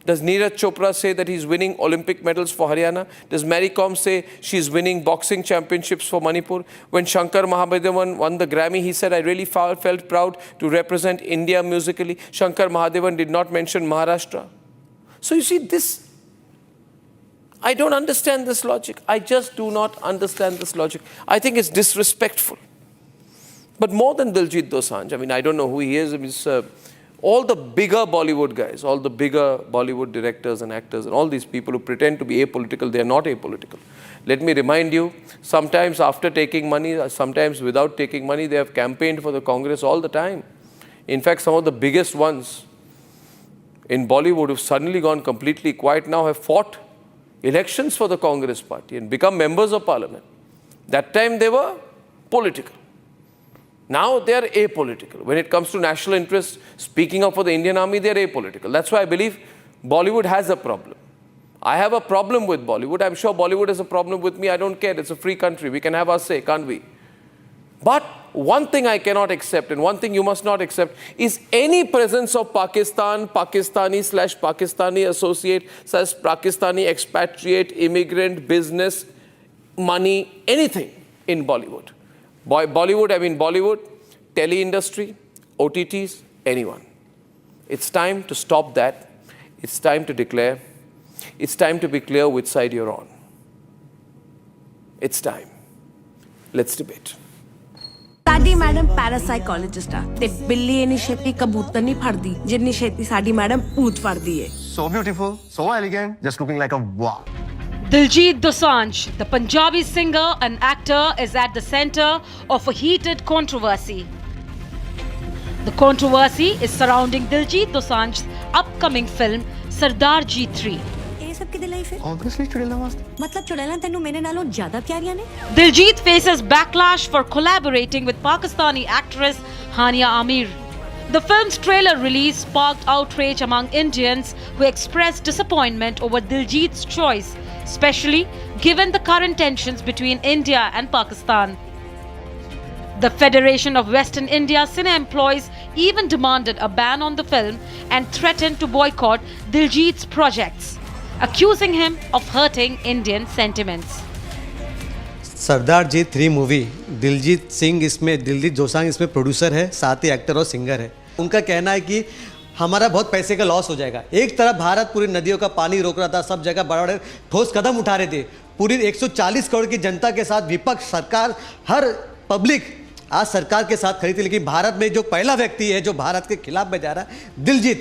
[SPEAKER 1] Does Neeraj Chopra say that he's winning Olympic medals for Haryana? Does Mary Kom say she's winning boxing championships for Manipur? When Shankar Mahadevan won the Grammy, he said, I really felt proud to represent India musically. Shankar Mahadevan did not mention Maharashtra. So you see this, I don't understand this logic. I just do not understand this logic. I think it's disrespectful. But more than Diljit Dosanjh, I mean, I don't know who he is. I mean, all the bigger Bollywood guys, all the bigger Bollywood directors and actors and all these people who pretend to be apolitical, they are not apolitical. Let me remind you, sometimes after taking money, sometimes without taking money, they have campaigned for the Congress all the time. In fact, some of the biggest ones in Bollywood who've suddenly gone completely quiet now have fought elections for the Congress party and become members of parliament. That time they were political. Now they are apolitical. When it comes to national interests, speaking up for the Indian army, they are apolitical. That's why I believe Bollywood has a problem. I have a problem with Bollywood. I'm sure Bollywood has a problem with me. I don't care. It's a free country. We can have our say, can't we? But one thing I cannot accept, and one thing you must not accept, is any presence of Pakistan, Pakistani/Pakistani associate, Pakistani expatriate, immigrant, business, money, anything in Bollywood. Bollywood, tele-industry, OTTs, anyone. It's time to stop that. It's time to declare. It's time to be clear which side you're on. It's time. Let's debate.
[SPEAKER 2] ਸਾਡੀ madam ਪੈਰਾਸਾਈਕੋਲੋਜਿਸਟ ਆ ਤੇ ਬਿੱਲੀ ਇਨੀ ਛੇਤੀ ਕਬੂਤਰ ਨਹੀਂ ਫੜਦੀ ਜਿੰਨੀ ਛੇਤੀ ਸਾਡੀ ਮੈਡਮ ਭੂਤ ਫੜਦੀ ਏ
[SPEAKER 3] So beautiful, so elegant, just looking like a wow.
[SPEAKER 4] Diljit Dosanjh, the Punjabi singer and actor, is at the center of a heated controversy. The controversy is surrounding Diljit Dosanjh's upcoming film Sardar Ji 3.
[SPEAKER 2] ਇਹ ਸਭ ਕਿਹਦੇ ਲਈ ਫਿਰ Obviously ਚੁੜੈਲਾਂ ਵਾਸਤੇ ਮਤਲਬ ਚੁੜੈਲਾਂ ਤੈਨੂੰ ਮੇਰੇ ਨਾਲੋਂ ਜ਼ਿਆਦਾ ਪਿਆਰੀਆਂ ਨੇ
[SPEAKER 4] Diljit faces backlash for collaborating with Pakistani actress Hania Amir. The film's trailer release sparked outrage among Indians who expressed disappointment over Diljit's choice, especially given the current tensions between India and Pakistan. The Federation of Western India Cine Employees even demanded a ban on the film and threatened to boycott Diljit's projects, accusing him of hurting Indian sentiments.
[SPEAKER 6] Sardaar ji 3 movie Diljit Dosanjh इसमें producer है, साथ ही actor और singer है। उनका कहना है कि हमारा बहुत पैसे का लॉस हो जाएगा। एक तरफ भारत पूरी नदियों का पानी रोक रहा था, सब जगह बड़े बड़े ठोस कदम उठा रहे थे, पूरी 140 करोड़ की जनता के साथ विपक्ष, सरकार, हर पब्लिक आज सरकार के साथ खड़ी थी, लेकिन भारत में जो पहला व्यक्ति है जो भारत के खिलाफ में जा रहा है, दिलजीत,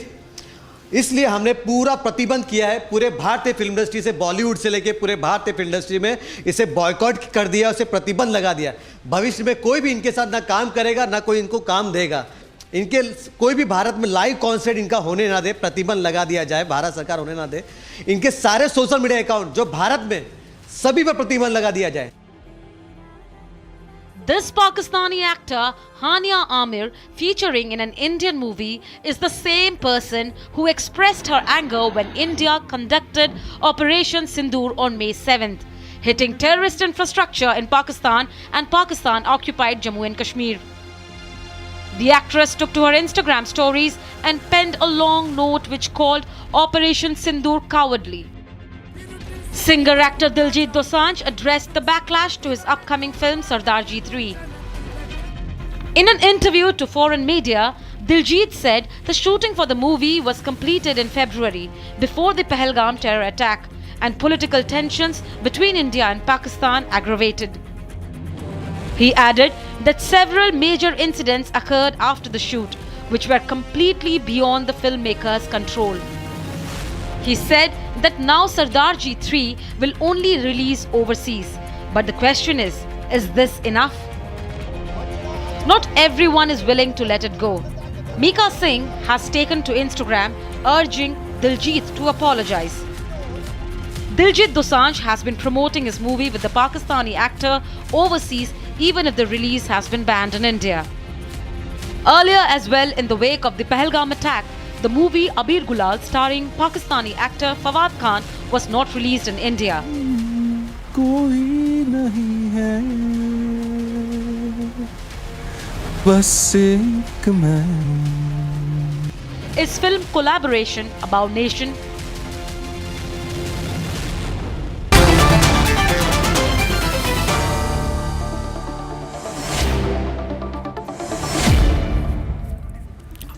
[SPEAKER 6] इसलिए हमने पूरा प्रतिबंध किया है। पूरे भारतीय फिल्म इंडस्ट्री से, बॉलीवुड से लेके पूरे भारतीय फिल्म इंडस्ट्री में इसे बॉयकॉट कर दिया, उसे प्रतिबंध लगा दिया। भविष्य में कोई भी इनके साथ ना काम करेगा, ना कोई इनको काम देगा। इनके कोई भी भारत में लाइव कॉन्सर्ट इनका होने ना दे, प्रतिबंध लगा दिया जाए, भारत सरकार होने ना दे। इनके सारे सोशल मीडिया अकाउंट जो भारत में, सभी पर प्रतिबंध लगा दिया जाए।
[SPEAKER 4] This Pakistani actor, Hania Amir, featuring in an Indian movie, is the same person who expressed her anger when India conducted Operation Sindoor on May 7th, hitting terrorist infrastructure in Pakistan and Pakistan-occupied Jammu and Kashmir. The actress took to her Instagram stories and penned a long note which called Operation Sindoor cowardly. Singer-actor Diljit Dosanjh addressed the backlash to his upcoming film Sardar Ji 3. In an interview to foreign media, Diljit said the shooting for the movie was completed in February before the Pahalgam terror attack, and political tensions between India and Pakistan aggravated. He added that several major incidents occurred after the shoot, which were completely beyond the filmmaker's control. He said that now Sardar Ji 3 will only release overseas. But the question is this enough? Not everyone is willing to let it go. Mika Singh has taken to Instagram urging Diljit to apologize. Diljit Dosanjh has been promoting his movie with the Pakistani actor overseas even if the release has been banned in India. Earlier as well, in the wake of the Pahalgam attack, the movie Abir Gulal starring Pakistani actor Fawad Khan was not released in India.
[SPEAKER 22] कोई नहीं है बस एक मैं
[SPEAKER 4] Its film collaboration about nation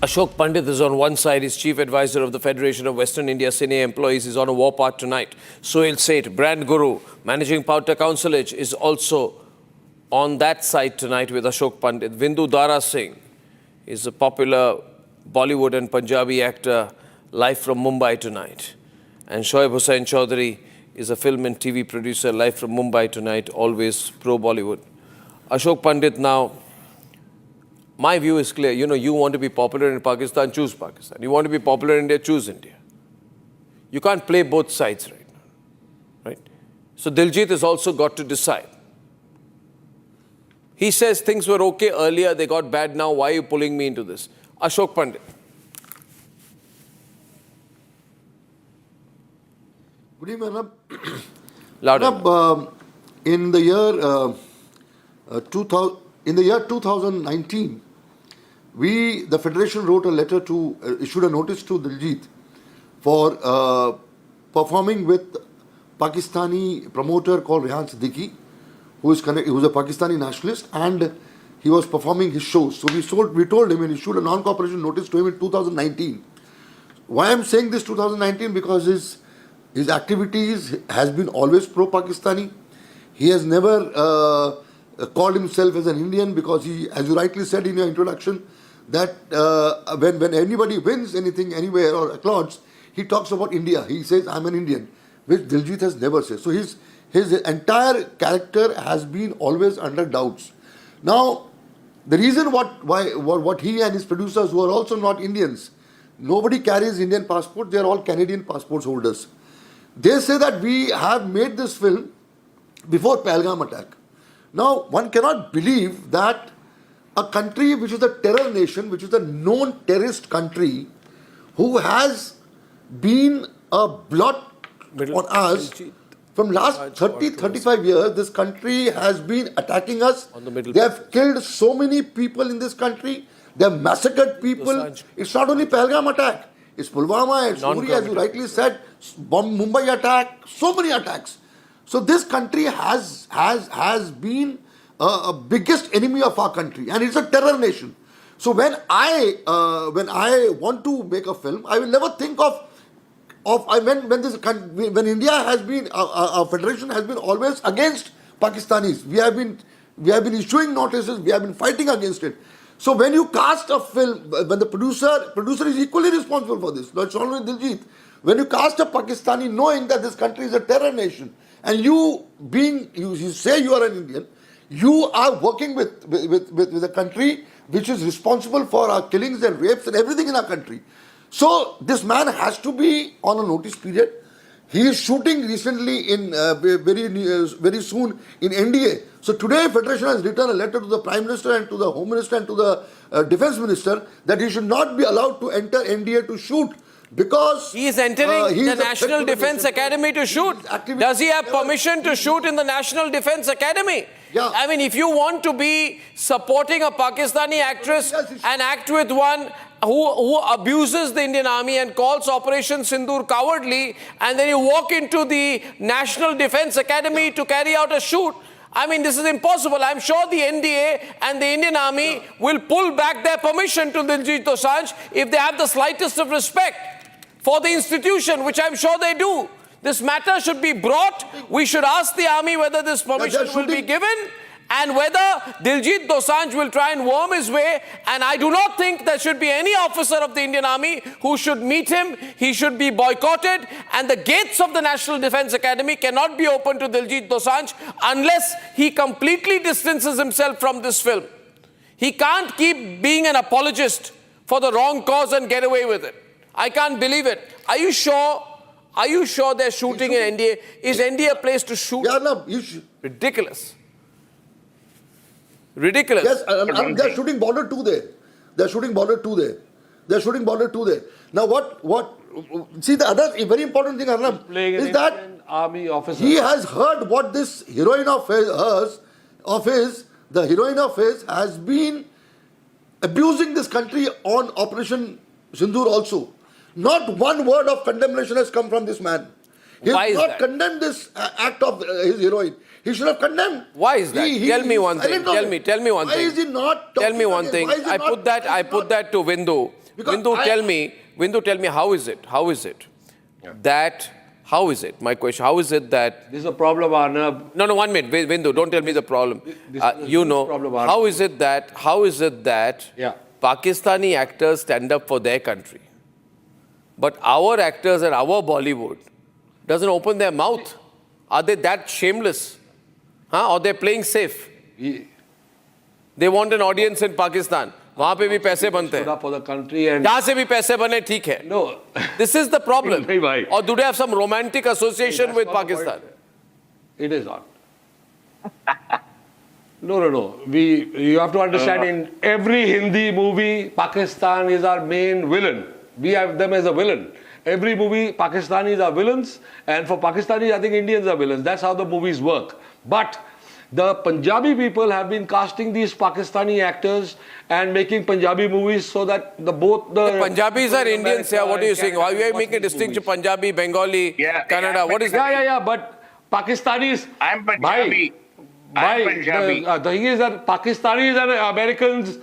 [SPEAKER 1] Ashok Pandit is on one side, he's chief advisor of the Federation of Western India Cine Employees. He's on a war path tonight. Sohail Seth, brand guru, managing partner Counselage, is also on that side tonight with Ashok Pandit. Vindu Dara Singh is a popular Bollywood and Punjabi actor, live from Mumbai tonight. And Shoaib Hussain Chaudhary is a film and TV producer, live from Mumbai tonight, always pro-Bollywood. Ashok Pandit now, my view is clear. You know, you want to be popular in Pakistan, choose Pakistan. You want to be popular in India, choose India. You can't play both sides right now, right? So Diljit has also got to decide. He says things were okay earlier, they got bad now, why are you pulling me into this? Ashok Pandit.
[SPEAKER 7] Good evening, Arnab.
[SPEAKER 1] Louder.
[SPEAKER 7] Arnab, in the year 2019, the Federation wrote a letter to, issued a notice to Diljit for performing with Pakistani promoter called Rehan Siddiqui, who is a Pakistani nationalist, and he was performing his shows. So we told him and issued a non-cooperation notice to him in 2019. Why I'm saying this 2019? Because his activities has been always pro-Pakistani. He has never called himself as an Indian, because he, as you rightly said in your introduction, that when anybody wins anything anywhere or applauds, he talks about India. He says, I'm an Indian, which Diljit has never said. So his entire character has been always under doubts. Now, the reason what he and his producers, who are also not Indians, nobody carries Indian passport, they are all Canadian passport holders. They say that we have made this film before Pahalgam attack. Now, one cannot believe that a country which is a terror nation, which is a known terrorist country, who has been a blot on us from last 30-35 years, this country has been attacking us. They have killed so many people in this country. They have massacred people. It's not only Pahalgam attack. It's Pulwama, it's Uri, as you rightly said, Mumbai attack, so many attacks. So this country has been a biggest enemy of our country, and it's a terror nation. So when I want to make a film, I will never think when India has been, our federation has been always against Pakistanis. We have been issuing notices. We have been fighting against it. So when you cast a film, when the producer is equally responsible for this, not only Diljit. When you cast a Pakistani knowing that this country is a terror nation, and you say you are an Indian, you are working with a country which is responsible for our killings and rapes and everything in our country. So this man has to be on a notice period. He is shooting recently in very soon in NDA. So today Federation has written a letter to the Prime Minister and to the Home Minister and to the Defence Minister that he should not be allowed to enter NDA to shoot, because
[SPEAKER 1] he is entering the National Defence Academy to shoot. Does he have permission to shoot in the National Defence Academy?
[SPEAKER 7] Yeah.
[SPEAKER 1] I mean, if you want to be supporting a Pakistani actress and act with one who abuses the Indian Army and calls Operation Sindoor cowardly, and then you walk into the National Defence Academy to carry out a shoot, I mean, this is impossible. I'm sure the NDA and the Indian Army will pull back their permission to Diljit Dosanjh if they have the slightest of respect for the institution, which I'm sure they do. This matter should be brought. We should ask the army whether this permission will be given, and whether Diljit Dosanjh will try and worm his way. And I do not think there should be any officer of the Indian Army who should meet him. He should be boycotted, and the gates of the National Defence Academy cannot be open to Diljit Dosanjh unless he completely distances himself from this film. He can't keep being an apologist for the wrong cause and get away with it. I can't believe it. Are you sure? Are you sure they're shooting in NDA? Is NDA a place to shoot?
[SPEAKER 7] Yeah, no, you should.
[SPEAKER 1] Ridiculous. Ridiculous.
[SPEAKER 7] Yes, they're shooting border 2 there. They're shooting Border 2 there. They're shooting Border 2 there. Now see the other very important thing, Arnab, is that
[SPEAKER 8] army officer.
[SPEAKER 7] He has heard what this heroine of his, the heroine of his has been abusing this country on Operation Sindoor also. Not one word of condemnation has come from this man. He has not condemned this act of his heroine. He should have condemned.
[SPEAKER 1] Why is that? Tell me one thing. Tell me one thing.
[SPEAKER 7] Why is he not?
[SPEAKER 1] Tell me one thing. I put that to Vindu. Vindu, tell me how is it? How is it my question? How is it that
[SPEAKER 8] this is a problem, Arnab?
[SPEAKER 1] No, 1 minute. Vindu, don't tell me the problem. How is it that Pakistani actors stand up for their country, but our actors and our Bollywood doesn't open their mouth? Are they that shameless? Or they're playing safe? They want an audience in Pakistan. वहाँ पे भी पैसे बनते हैं.
[SPEAKER 8] For the country and
[SPEAKER 1] जहाँ से भी पैसे बने ठीक है.
[SPEAKER 8] No.
[SPEAKER 1] This is the problem.
[SPEAKER 8] नहीं भाई.
[SPEAKER 1] Or do they have some romantic association with Pakistan?
[SPEAKER 8] It is not. No. You have to understand, in every Hindi movie, Pakistan is our main villain. We have them as a villain. Every movie, Pakistanis are villains, and for Pakistanis, I think Indians are villains. That's how the movies work. But the Punjabi people have been casting these Pakistani actors and making Punjabi movies so that the
[SPEAKER 1] Punjabis are Indians. Yeah, what are you saying? Why are you making a distinction? Punjabi, Bengali, Kannada. What is that?
[SPEAKER 8] Yeah. But Pakistanis.
[SPEAKER 9] I'm Punjabi.
[SPEAKER 8] The thing is that Pakistanis and Americans.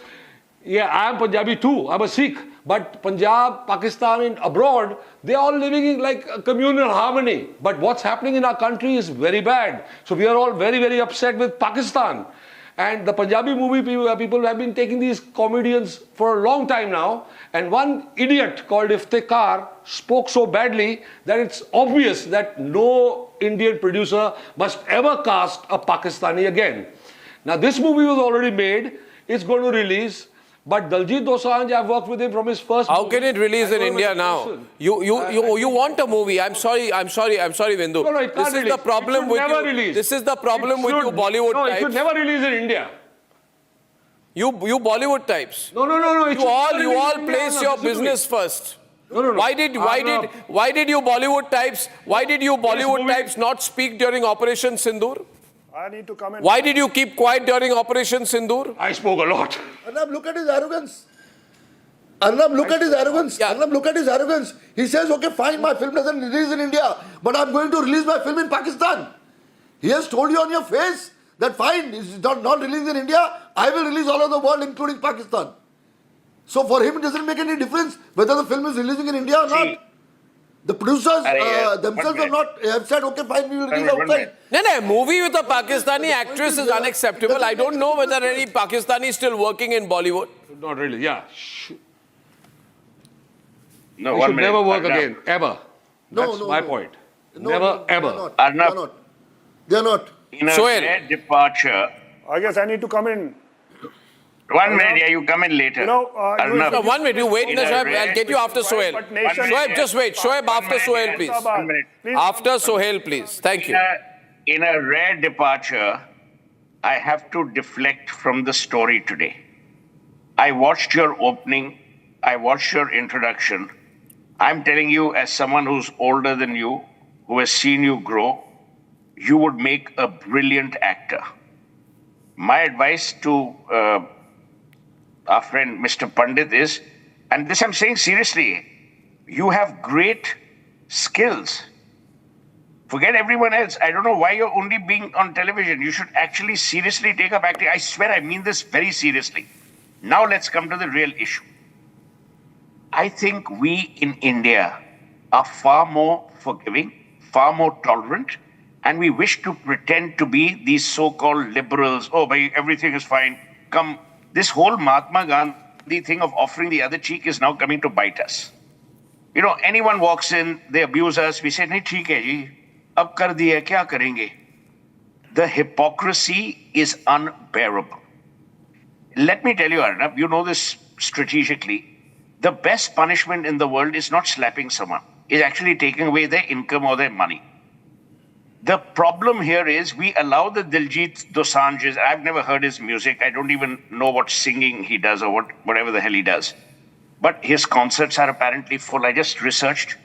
[SPEAKER 8] Yeah, I am Punjabi too. I'm a Sikh. But Punjab, Pakistan, and abroad, they are all living in like a communal harmony. But what's happening in our country is very bad. So we are all very, very upset with Pakistan. And the Punjabi movie people have been taking these comedians for a long time now. And one idiot called Iftikhar spoke so badly that it's obvious that no Indian producer must ever cast a Pakistani again. Now this movie was already made. It's going to release. But Diljit Dosanjh, I've worked with him from his first movie.
[SPEAKER 1] How can it release in India now? You want a movie? I'm sorry, Vindu.
[SPEAKER 8] No, it can't
[SPEAKER 1] This is the problem with you.
[SPEAKER 8] Release.
[SPEAKER 1] This is the problem with you Bollywood types.
[SPEAKER 8] No, it should never release in India.
[SPEAKER 1] You Bollywood types.
[SPEAKER 8] No.
[SPEAKER 1] You all place your business first.
[SPEAKER 8] No.
[SPEAKER 1] Why did you Bollywood types not speak during Operation Sindoor?
[SPEAKER 23] I need to comment.
[SPEAKER 1] Why did you keep quiet during Operation Sindoor?
[SPEAKER 8] I spoke a lot.
[SPEAKER 7] Arnab, look at his arrogance. Arnab, look at his arrogance. Arnab, look at his arrogance. He says, okay, fine, my film doesn't release in India, but I'm going to release my film in Pakistan. He has told you on your face that fine, it's not released in India, I will release all over the world, including Pakistan. So for him, it doesn't make any difference whether the film is releasing in India or not. The producers themselves have said, okay, fine, we will release outside.
[SPEAKER 1] No, a movie with a Pakistani actress is unacceptable. I don't know whether any Pakistani is still working in Bollywood.
[SPEAKER 8] Not really, yeah.
[SPEAKER 9] No,
[SPEAKER 8] they should never work again, ever. That's my point. Never, ever.
[SPEAKER 7] They're not.
[SPEAKER 9] In a rare departure.
[SPEAKER 23] I guess I need to come in.
[SPEAKER 9] 1 minute, you come in later.
[SPEAKER 23] No,
[SPEAKER 1] 1 minute, you wait, Shoaib. I'll get you after Sohail. Shoaib, just wait. Shoaib, after Sohail, please.
[SPEAKER 9] 1 minute.
[SPEAKER 1] After Sohail, please. Thank you.
[SPEAKER 9] In a rare departure, I have to deflect from the story today. I watched your opening. I watched your introduction. I'm telling you, as someone who's older than you, who has seen you grow, you would make a brilliant actor. My advice to our friend Mr. Pandit is, and this I'm saying seriously, you have great skills. Forget everyone else. I don't know why you're only being on television. You should actually seriously take up acting. I swear I mean this very seriously. Now let's come to the real issue. I think we in India are far more forgiving, far more tolerant, and we wish to pretend to be these so-called liberals. Oh, but everything is fine. Come, this whole Mahatma Gandhi thing of offering the other cheek is now coming to bite us. You know, anyone walks in, they abuse us, we say, nahi, theek hai ji, ab kar diya, kya karenge? The hypocrisy is unbearable. Let me tell you, Arnab, you know this strategically. The best punishment in the world is not slapping someone. It's actually taking away their income or their money. The problem here is we allow the Diljit Dosanjhs. I've never heard his music. I don't even know what singing he does or whatever the hell he does. But his concerts are apparently full. I just researched.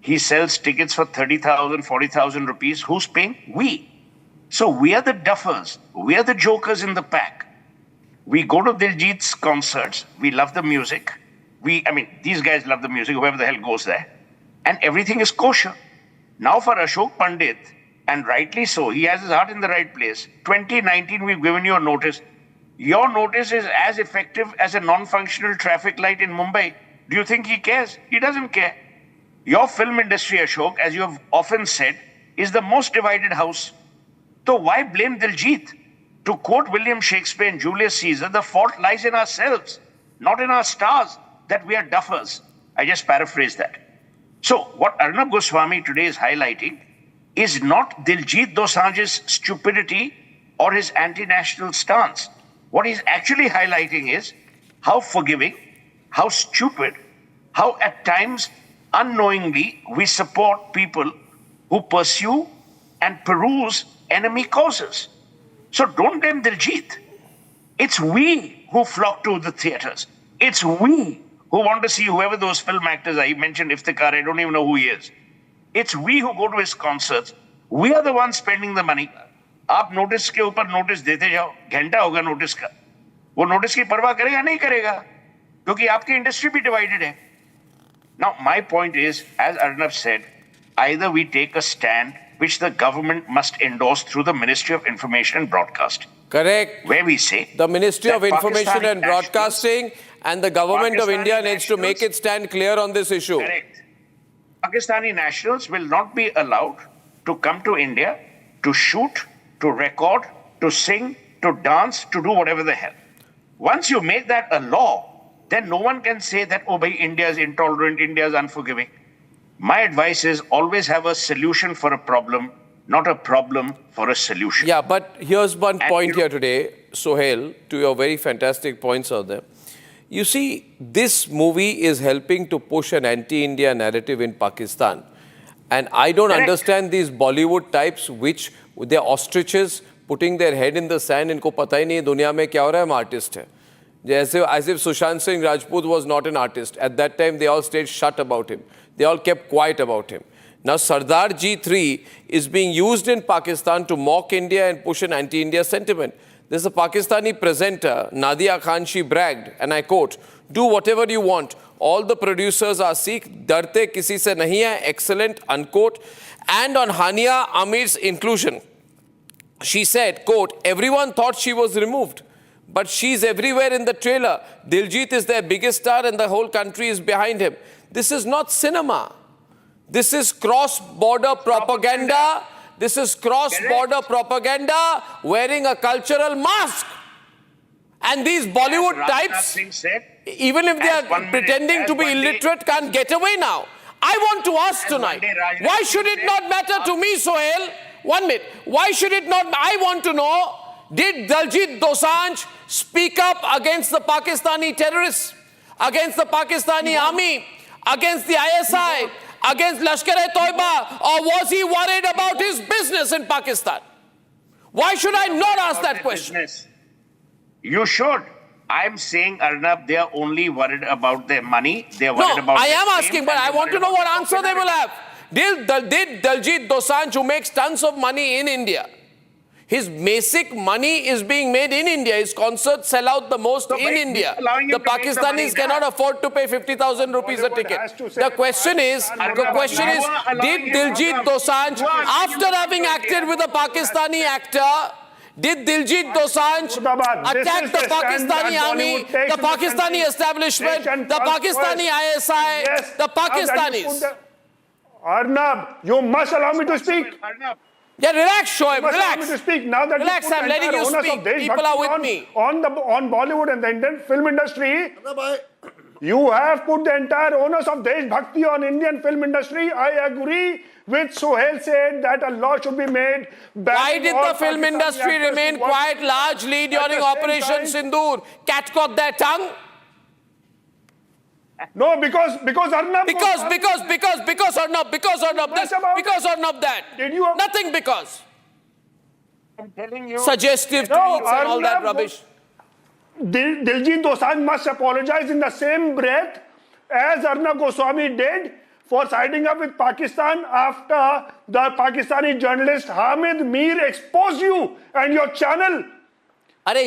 [SPEAKER 9] He sells tickets for 30,000, 40,000 rupees. Who's paying? We. So we are the duffers. We are the jokers in the pack. We go to Diljit's concerts. We love the music. These guys love the music, whoever the hell goes there. And everything is kosher. Now for Ashok Pandit, and rightly so, he has his heart in the right place. 2019, we've given you a notice. Your notice is as effective as a non-functional traffic light in Mumbai. Do you think he cares? He doesn't care. Your film industry, Ashok, as you have often said, is the most divided house. So why blame Diljit? To quote William Shakespeare and Julius Caesar, the fault lies in ourselves, not in our stars, that we are duffers. I just paraphrased that. So what Arnab Goswami today is highlighting is not Diljit Dosanjh's stupidity or his anti-national stance. What he's actually highlighting is how forgiving, how stupid, how at times unknowingly we support people who pursue and peruse enemy causes. So don't blame Diljit. It's we who flock to the theatres. It's we who want to see whoever those film actors are. He mentioned Iftikhar, I don't even know who he is. It's we who go to his concerts. We are the ones spending the money. आप notice के ऊपर notice देते जाओ, घंटा होगा notice का. वो notice की परवाह करेगा नहीं करेगा, क्योंकि आपकी इंडस्ट्री भी डिवाइडेड है. Now my point is, as Arnab said, either we take a stand which the government must endorse through the Ministry of Information and Broadcasting.
[SPEAKER 1] Correct.
[SPEAKER 9] Where we say
[SPEAKER 1] the Ministry of Information
[SPEAKER 9] Pakistani
[SPEAKER 1] and Broadcasting and the government of India needs to make it stand clear on this issue.
[SPEAKER 9] Correct. Pakistani nationals will not be allowed to come to India to shoot, to record, to sing, to dance, to do whatever the hell. Once you make that a law, then no one can say that, oh, bhai, India is intolerant, India is unforgiving. My advice is always have a solution for a problem, not a problem for a solution.
[SPEAKER 1] Yeah, but here's one point here today, Sohail, to your very fantastic points out there. You see, this movie is helping to push an anti-India narrative in Pakistan. And I don't understand these Bollywood types which, they're ostriches, putting their head in the sand, इनको पता ही नहीं दुनिया में क्या हो रहा है, हम artist है. As if Sushant Singh Rajput was not an artist. At that time, they all stayed shut about him. They all kept quiet about him. Now, Sardar G3 is being used in Pakistan to mock India and push an anti-India sentiment. There's a Pakistani presenter, Nadia Khan, she bragged, and I quote, "Do whatever you want. All the producers are Sikh, darte kisi se nahi hai," excellent, unquote. And on Hania Amir's inclusion, she said, quote, "Everyone thought she was removed, but she's everywhere in the trailer. Diljit is their biggest star and the whole country is behind him." This is not cinema. This is cross-border propaganda. This is cross-border propaganda wearing a cultural mask. And these Bollywood types, even if they are pretending to be illiterate, can't get away now. I want to ask tonight, why should it not matter to me, Sohail? 1 minute. Why should it not? I want to know, did Diljit Dosanjh speak up against the Pakistani terrorists, against the Pakistani army, against the ISI, against Lashkar-e-Toiba, or was he worried about his business in Pakistan? Why should I not ask that question?
[SPEAKER 9] You should. I'm saying, Arnab, they are only worried about their money. They are worried about
[SPEAKER 1] I am asking, but I want to know what answer they will have. Did Diljit Dosanjh, who makes tons of money in India, his basic money is being made in India. His concerts sell out the most in India. The Pakistanis cannot afford to pay 50,000 rupees a ticket. The question is, did Diljit Dosanjh, after having acted with a Pakistani actor, did Diljit Dosanjh attack the Pakistani army, the Pakistani establishment, the Pakistani ISI, the Pakistanis?
[SPEAKER 10] Arnab, you must allow me to speak.
[SPEAKER 1] Yeah, relax, Shoaib, relax.
[SPEAKER 10] Allow me to speak. Now that
[SPEAKER 1] relax, I'm letting you speak. People are with me.
[SPEAKER 10] On Bollywood and the Indian film industry, you have put the entire onus of Desh Bhakti on Indian film industry. I agree with Sohail said that a law should be made.
[SPEAKER 1] Why did the film industry remain quiet largely during Operation Sindoor? Cat caught their tongue?
[SPEAKER 10] No, because Arnab.
[SPEAKER 1] Because Arnab, because Arnab that.
[SPEAKER 10] Did you?
[SPEAKER 1] Nothing because.
[SPEAKER 9] I'm telling you.
[SPEAKER 1] Suggestive tweets and all that rubbish.
[SPEAKER 10] Diljit Dosanjh must apologize in the same breath as Arnab Goswami did for siding up with Pakistan after the Pakistani journalist Hamid Mir exposed you and your channel.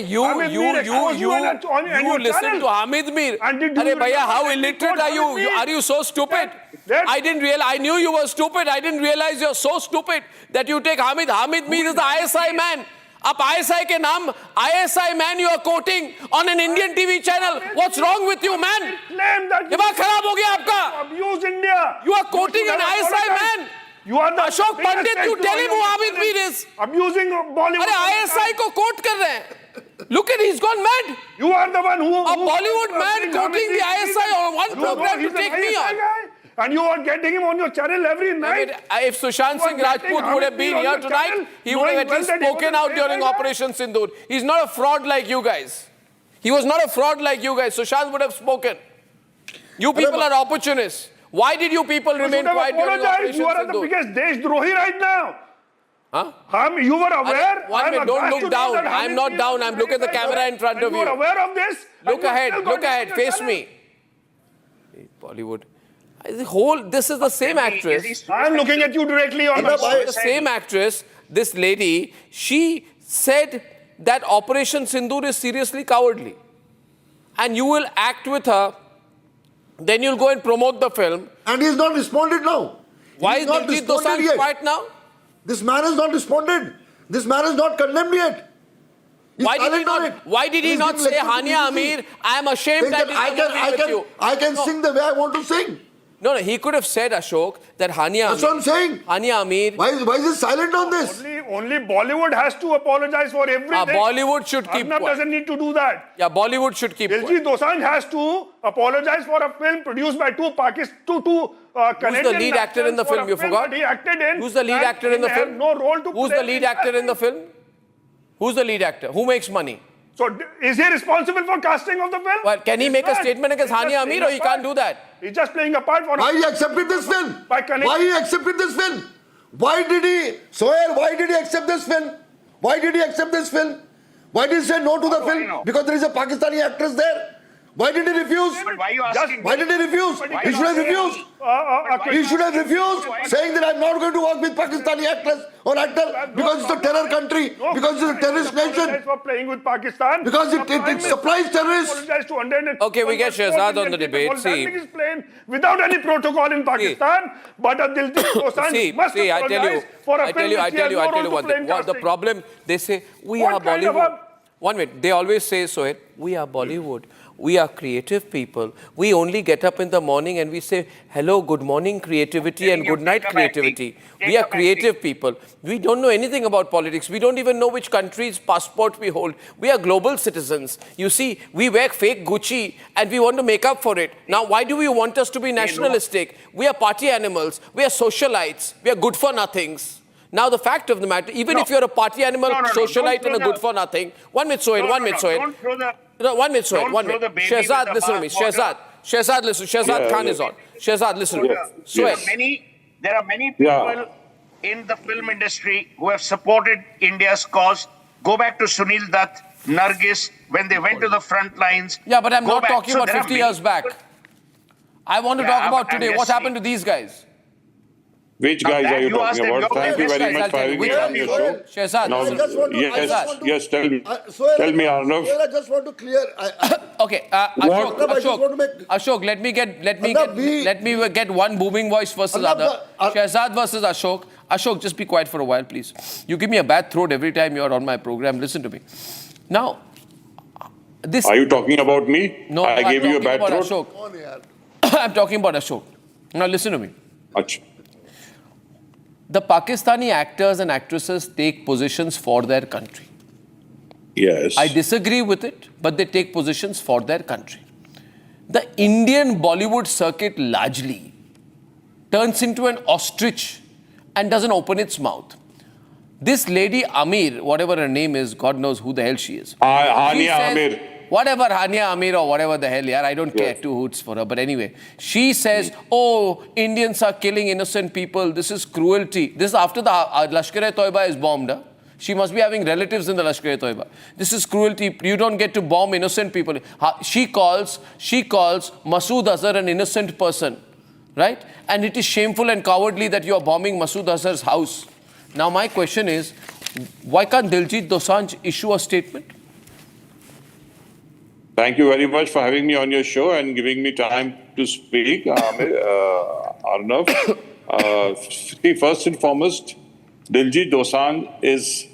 [SPEAKER 1] You listen to Hamid Mir. Bhaiya, how illiterate are you? Are you so stupid? I didn't realize. I knew you were stupid. I didn't realize you're so stupid that you take Hamid. Hamid Mir is the ISI man. Up ISI ke naam, ISI man you are quoting on an Indian TV channel. What's wrong with you, man? Dimag kharab ho gaya aapka.
[SPEAKER 10] Abuse India.
[SPEAKER 1] You are quoting an ISI man.
[SPEAKER 10] You are the
[SPEAKER 1] Ashok Pandit, you tell him who Hamid Mir is.
[SPEAKER 10] Abusing Bollywood.
[SPEAKER 1] ISI ko quote kar rahe hain. Look at, he's gone mad.
[SPEAKER 10] You are the one who...
[SPEAKER 1] A Bollywood man quoting the ISI on one program to take me on.
[SPEAKER 10] And you are getting him on your channel every night.
[SPEAKER 1] If Sushant Singh Rajput would have been here tonight, he would have at least spoken out during Operation Sindoor. He's not a fraud like you guys. He was not a fraud like you guys. Sushant would have spoken. You people are opportunists. Why did you people remain quiet during Operation Sindoor?
[SPEAKER 10] You are the biggest Deshdrohi right now.
[SPEAKER 1] Huh?
[SPEAKER 10] You were aware?
[SPEAKER 1] One minute, don't look down. I'm not down. I'm looking at the camera in front of you.
[SPEAKER 10] You are aware of this?
[SPEAKER 1] Look ahead, face me. Bollywood. This is the same actress.
[SPEAKER 10] I'm looking at you directly on
[SPEAKER 1] the same actress, this lady, she said that Operation Sindoor is seriously cowardly. And you will act with her, then you'll go and promote the film.
[SPEAKER 7] And he's not responded now.
[SPEAKER 1] Why is Diljit Dosanjh quiet now?
[SPEAKER 7] This man has not responded. This man has not condemned yet.
[SPEAKER 1] Why did he not say, Hania Amir, I am ashamed that
[SPEAKER 7] I can sing the way I want to sing.
[SPEAKER 1] No, he could have said, Ashok, that Hania Amir.
[SPEAKER 7] That's what I'm saying.
[SPEAKER 1] Hania Amir.
[SPEAKER 7] Why is he silent on this?
[SPEAKER 10] Only Bollywood has to apologize for everything.
[SPEAKER 1] Bollywood should keep quiet.
[SPEAKER 10] Arnab doesn't need to do that.
[SPEAKER 1] Yeah, Bollywood should keep quiet.
[SPEAKER 10] Diljit Dosanjh has to apologize for a film produced by two Canadian
[SPEAKER 1] Who's the lead actor in the film? You forgot?
[SPEAKER 10] He acted in.
[SPEAKER 1] Who's the lead actor in the film?
[SPEAKER 10] No role to
[SPEAKER 1] Who's
[SPEAKER 10] play.
[SPEAKER 1] the lead actor in the film? Who's the lead actor? Who makes money?
[SPEAKER 10] So is he responsible for casting of the film?
[SPEAKER 1] Well, can he make a statement against Hania Amir or he can't do that?
[SPEAKER 10] He's just playing a part for...
[SPEAKER 7] Why he accepted this film? Why he accepted this film? Why did he... Sohail, why did he accept this film? Why did he accept this film? Why did he say no to the film? Because there is a Pakistani actress there. Why did he refuse?
[SPEAKER 9] Why are you asking?
[SPEAKER 7] Why did he refuse? He should have refused. He should have refused, saying that I'm not going to work with Pakistani actress or actor because it's a terror country, because it's a terrorist nation.
[SPEAKER 10] For playing with Pakistan.
[SPEAKER 7] Because it supplies terrorists.
[SPEAKER 1] Okay, we get Shehzad on the debate. See,
[SPEAKER 10] is playing without any protocol in Pakistan, but a Diljit Dosanjh must apologize for a film
[SPEAKER 1] I tell you what the problem. They say we are Bollywood. 1 minute. They always say, Sohail, we are Bollywood. We are creative people. We only get up in the morning and we say, hello, good morning, creativity, and good night, creativity. We are creative people. We don't know anything about politics. We don't even know which country's passport we hold. We are global citizens. You see, we wear fake Gucci and we want to make up for it. Now, why do you want us to be nationalistic? We are party animals. We are socialites. We are good for nothings. Now, the fact of the matter, even if you're a party animal, socialite, and a good for nothing, 1 minute, Sohail, 1 minute, Sohail.
[SPEAKER 9] Don't throw the...
[SPEAKER 1] No, 1 minute, Sohail, 1 minute. Shehzad, listen to me. Shehzad, listen. Shehzad Khan is on. Shehzad, listen to me. Sohail.
[SPEAKER 9] There are many people in the film industry who have supported India's cause. Go back to Sunil Dutt, Nargis, when they went to the front lines.
[SPEAKER 1] Yeah, but I'm not talking about 50 years back. I want to talk about today. What happened to these guys?
[SPEAKER 11] Which guys are you talking about? Thank you very much for having me on your show.
[SPEAKER 1] Shehzad,
[SPEAKER 11] yes, tell me. Tell me, Arnab.
[SPEAKER 7] I just want to clear.
[SPEAKER 1] Okay, Ashok, let me get one booming voice versus other. Shehzad versus Ashok. Ashok, just be quiet for a while, please. You give me a bad throat every time you're on my program. Listen to me. Now, this...
[SPEAKER 11] Are you talking about me?
[SPEAKER 1] No,
[SPEAKER 11] I gave you a bad throat?
[SPEAKER 1] Ashok. I'm talking about Ashok. Now, listen to me.
[SPEAKER 11] Achha.
[SPEAKER 1] The Pakistani actors and actresses take positions for their country.
[SPEAKER 11] Yes.
[SPEAKER 1] I disagree with it, but they take positions for their country. The Indian Bollywood circuit largely turns into an ostrich and doesn't open its mouth. This lady Amir, whatever her name is, God knows who the hell she is.
[SPEAKER 11] Hania Amir.
[SPEAKER 1] whatever, Hania Amir or whatever the hell, yeah, I don't care two hoots for her. But anyway, she says, oh, Indians are killing innocent people. This is cruelty. This is after the Lashkar-e-Toiba is bombed. Huh? She must be having relatives in the Lashkar-e-Toiba. This is cruelty. You don't get to bomb innocent people. She calls Masood Azhar an innocent person, right? And it is shameful and cowardly that you are bombing Masood Azhar's house. Now my question is, why can't Diljit Dosanjh issue a statement?
[SPEAKER 11] Thank you very much for having me on your show and giving me time to speak, Arnab. First and foremost, Diljit Dosanjh is,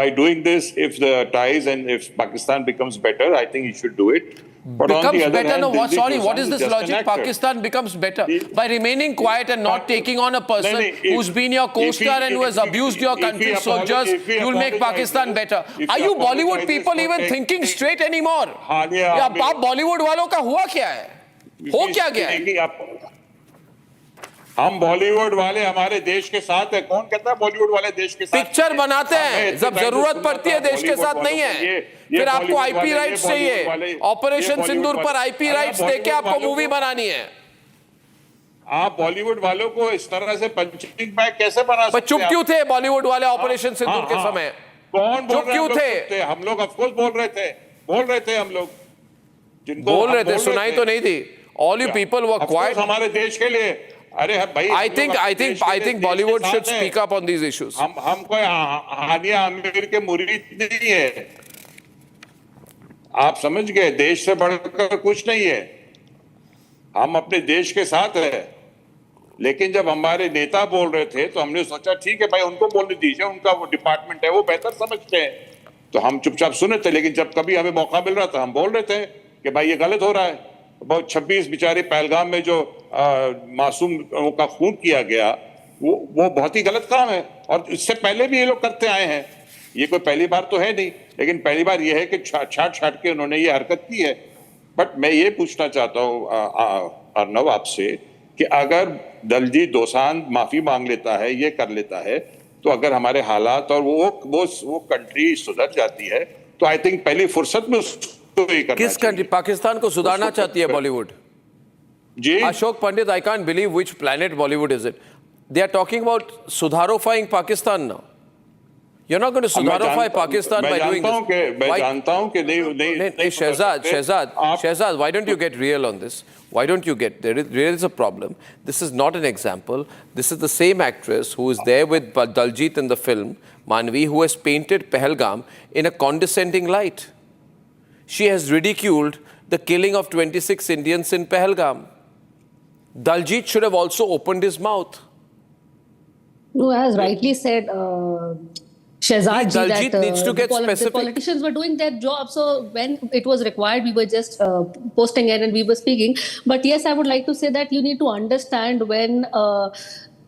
[SPEAKER 11] by doing this, if the ties and if Pakistan becomes better, I think he should do it. But
[SPEAKER 1] becomes
[SPEAKER 11] on the other
[SPEAKER 1] better?
[SPEAKER 11] hand,
[SPEAKER 1] No, what? Sorry, what is
[SPEAKER 11] Dosanjh
[SPEAKER 1] this
[SPEAKER 11] just
[SPEAKER 1] logic?
[SPEAKER 11] an actor.
[SPEAKER 1] Pakistan becomes better by remaining quiet and not taking on a person who's been your co-star and who has abused your country's soldiers. You'll make Pakistan better. Are you Bollywood people even thinking straight anymore? या आप Bollywood वालों का हुआ क्या है? हो क्या गया है?
[SPEAKER 11] हम बॉलीवुड वाले हमारे देश के साथ है। कौन कहता है बॉलीवुड वाले देश के साथ?
[SPEAKER 1] पिक्चर बनाते हैं, जब जरूरत पड़ती है देश के साथ नहीं है। फिर आपको आईपी राइट्स चाहिए, ऑपरेशन सिंदूर पर आईपी राइट्स देके आपको मूवी बनानी है।
[SPEAKER 11] आप बॉलीवुड वालों को इस तरह से पंचिंग बैग कैसे बना सकते हैं?
[SPEAKER 1] चुप क्यों थे बॉलीवुड वाले ऑपरेशन सिंदूर के समय?
[SPEAKER 11] कौन
[SPEAKER 1] चुप क्यों थे?
[SPEAKER 11] हम लोग ऑफकोर्स बोल रहे थे हम लोग,
[SPEAKER 1] बोल रहे थे, सुनाई तो नहीं थी। All you people were quiet.
[SPEAKER 11] हमारे देश के लिए, अरे भाई,
[SPEAKER 1] I think Bollywood should speak up on these issues.
[SPEAKER 11] हम कोई हानिया आमिर के मुरीद नहीं है, आप समझ गए? देश से बढ़कर कुछ नहीं है, हम अपने देश के साथ है। लेकिन जब हमारे नेता बोल रहे थे तो हमने सोचा ठीक है भाई, उनको बोलने दीजिए, उनका वो डिपार्टमेंट है, वो बेहतर समझते हैं। तो हम चुपचाप सुने थे, लेकिन जब कभी हमें मौका मिल रहा था हम बोल रहे थे कि भाई ये गलत हो रहा है। बहुत 26 बेचारे पहलगाम में जो मासूम का खून किया गया, वो बहुत ही गलत काम है, और इससे पहले भी ये लोग करते आए हैं। ये कोई पहली बार तो है नहीं, लेकिन पहली बार ये है कि छाट के उन्होंने ये हरकत की है। बट मैं ये पूछना चाहता हूँ अर्नब आपसे कि अगर दिलजीत दोसांझ माफी मांग लेता है, ये कर लेता है, तो अगर हमारे हालात और वो कंट्री सुधर जाती है, तो आई थिंक पहली फुर्सत में उसको ये करना
[SPEAKER 1] किस कंट्री? पाकिस्तान को सुधारना चाहती है बॉलीवुड?
[SPEAKER 11] जी
[SPEAKER 1] Ashok Pandit, I can't believe which planet Bollywood is it. They are talking about sudharifying Pakistan now. You're not going to sudharify Pakistan by doing this.
[SPEAKER 11] मैं जानता हूं कि नहीं
[SPEAKER 1] Shehzad, why don't you get real on this? Why don't you get, there is a problem. This is not an example. This is the same actress who is there with Diljit in the film, Manvi, who has painted Pahalgam in a condescending light. She has ridiculed the killing of 26 Indians in Pahalgam. Diljit should have also opened his mouth.
[SPEAKER 12] No, as rightly said, Shehzad ji,
[SPEAKER 1] Diljit
[SPEAKER 12] that
[SPEAKER 1] needs to get
[SPEAKER 12] the
[SPEAKER 1] specific.
[SPEAKER 12] politicians were doing their job. So when it was required, we were just posting it and we were speaking. But yes, I would like to say that you need to understand when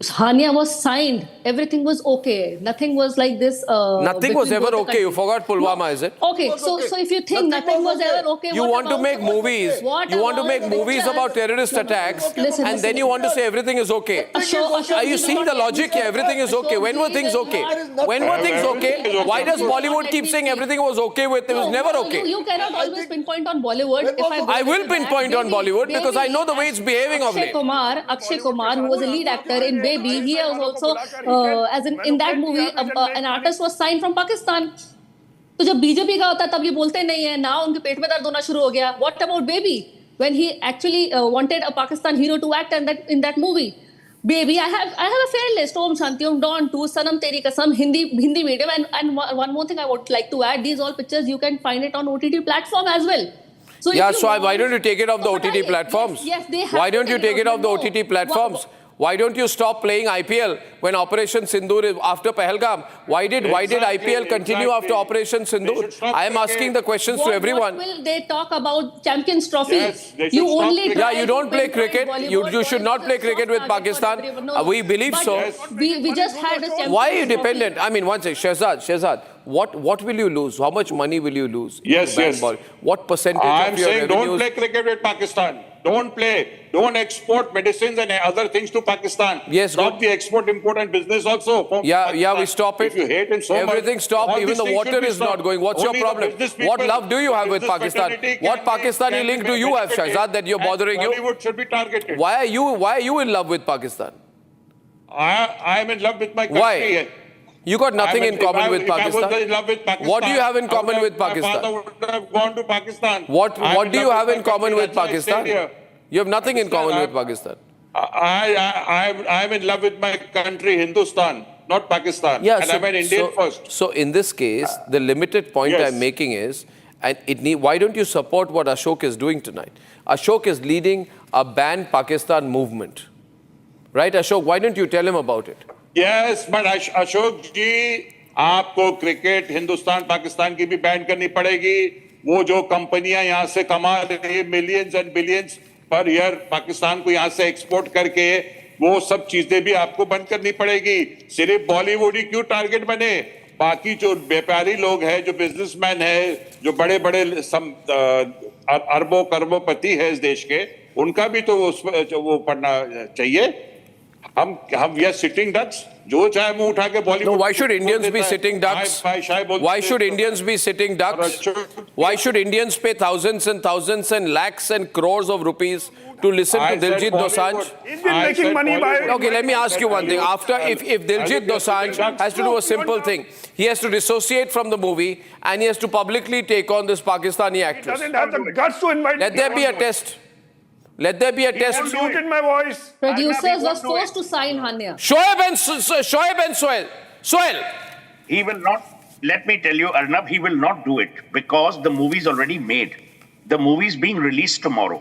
[SPEAKER 12] Hania was signed, everything was okay. Nothing was like this.
[SPEAKER 1] Nothing was ever okay. You forgot Pulwama, is it?
[SPEAKER 12] Okay, so if you think nothing was ever okay,
[SPEAKER 1] you want to make movies. You want to make movies about terrorist attacks, and then you want to say everything is okay. Are you seeing the logic here? Everything is okay. When were things okay? When were things okay? Why does Bollywood keep saying everything was okay with? It was never okay.
[SPEAKER 12] You cannot always pinpoint on Bollywood.
[SPEAKER 1] I will pinpoint on Bollywood because I know the way it's behaving of late.
[SPEAKER 12] Akshay Kumar, who was a lead actor in Baby, he was also, as in that movie, an artist was signed from Pakistan. तो जब BJP का होता है तब ये बोलते नहीं है ना, उनके पेट में दर्द होना शुरू हो गया. What about Baby? When he actually wanted a Pakistan hero to act in that movie. Baby, I have a fair list. Om Shanti Om, Dawn 2, Sanam Teri Kasam, Hindi medium, and one more thing I would like to add. These all pictures you can find it on OTT platform as well. So
[SPEAKER 1] yeah, so why don't you take it off the OTT platforms?
[SPEAKER 12] Yes, they have.
[SPEAKER 1] Why don't you take it off the OTT platforms? Why don't you stop playing IPL when Operation Sindoor is after Pahalgam? Why did IPL continue after Operation Sindoor? I am asking the questions to everyone.
[SPEAKER 12] What will they talk about Champions Trophy?
[SPEAKER 11] Yes,
[SPEAKER 12] you only
[SPEAKER 1] you don't play cricket. You should not play cricket with Pakistan. We believe so.
[SPEAKER 12] We just had a Champions
[SPEAKER 1] Why are you dependent? I mean, one second, Shehzad. what will you lose? How much money will you lose? if
[SPEAKER 11] Yes,
[SPEAKER 1] you ban
[SPEAKER 11] yes.
[SPEAKER 1] Bollywood? What percentage
[SPEAKER 11] I'm
[SPEAKER 1] of your
[SPEAKER 11] saying
[SPEAKER 1] revenues?
[SPEAKER 11] don't play cricket with Pakistan. Don't play. Don't export medicines and other things to Pakistan.
[SPEAKER 1] Yes,
[SPEAKER 11] Stop the export-import and business also. from
[SPEAKER 1] Yeah, we
[SPEAKER 11] Pakistan.
[SPEAKER 1] stop it.
[SPEAKER 11] If you hate it so much,
[SPEAKER 1] everything stop.
[SPEAKER 11] all
[SPEAKER 1] Even
[SPEAKER 11] these
[SPEAKER 1] the
[SPEAKER 11] things
[SPEAKER 1] water
[SPEAKER 11] should be
[SPEAKER 1] is not
[SPEAKER 11] stopped.
[SPEAKER 1] going. What's
[SPEAKER 11] Only
[SPEAKER 1] your
[SPEAKER 11] the
[SPEAKER 1] problem?
[SPEAKER 11] business
[SPEAKER 1] What
[SPEAKER 11] people-
[SPEAKER 1] love do you have with
[SPEAKER 11] business
[SPEAKER 1] Pakistan?
[SPEAKER 11] fraternity
[SPEAKER 1] What
[SPEAKER 11] can
[SPEAKER 1] Pakistani
[SPEAKER 11] be
[SPEAKER 1] link do you have,
[SPEAKER 11] benefited,
[SPEAKER 1] Shahzad, that you're
[SPEAKER 11] and
[SPEAKER 1] bothering you?
[SPEAKER 11] Bollywood should be targeted.
[SPEAKER 1] Why are you in love with Pakistan?
[SPEAKER 11] I am in love with my country.
[SPEAKER 1] Why? You got nothing in common with
[SPEAKER 11] If I
[SPEAKER 1] Pakistan.
[SPEAKER 11] was in love with Pakistan.
[SPEAKER 1] What do you have in
[SPEAKER 11] I would
[SPEAKER 1] common
[SPEAKER 11] have-
[SPEAKER 1] with Pakistan?
[SPEAKER 11] My father would have gone to Pakistan.
[SPEAKER 1] What do you have in common with
[SPEAKER 11] That's why I stayed
[SPEAKER 1] Pakistan?
[SPEAKER 11] here.
[SPEAKER 1] You have nothing in common with Pakistan.
[SPEAKER 11] I'm in love with my country, Hindustan, not Pakistan.
[SPEAKER 1] Yeah,
[SPEAKER 11] and I'm an Indian first.
[SPEAKER 1] So in this case, the limited point
[SPEAKER 11] yes.
[SPEAKER 1] I'm making is, why don't you support what Ashok is doing tonight? Ashok is leading a ban Pakistan movement. Right, Ashok? Why don't you tell him about it?
[SPEAKER 11] Yes, but Ashok ji, आपको cricket Hindustan Pakistan की भी ban करनी पड़ेगी. वो जो कंपनियां यहाँ से कमा रही है millions and billions per year Pakistan को यहाँ से एक्सपोर्ट करके वो सब चीजें भी आपको बंद करनी पड़ेगी. सिर्फ बॉलीवुड ही क्यों टारगेट बने? बाकी जो व्यापारी लोग हैं, जो बिजनेसमैन हैं, जो बड़े बड़े अरबों करोड़पति है इस देश के, उनका भी तो वो पढ़ना चाहिए. we are sitting ducks. जो चाहे मुंह उठा के Bollywood.
[SPEAKER 1] No, why should Indians be sitting ducks? Why should Indians be sitting ducks? Why should Indians pay thousands and thousands and lakhs and crores of rupees to listen to Diljit Dosanjh?
[SPEAKER 10] Indian making money by.
[SPEAKER 1] Okay, let me ask you one thing. If Diljit Dosanjh has to do a simple thing, he has to dissociate from the movie and he has to publicly take on this Pakistani actress.
[SPEAKER 10] Doesn't have the guts to invite.
[SPEAKER 1] Let there be a test. Let there be a test.
[SPEAKER 10] Won't do it in my voice.
[SPEAKER 12] Producers were forced to sign Hania.
[SPEAKER 1] Shoaib and Sohail.
[SPEAKER 9] He will not, let me tell you, Arnab, he will not do it because the movie is already made. The movie is being released tomorrow.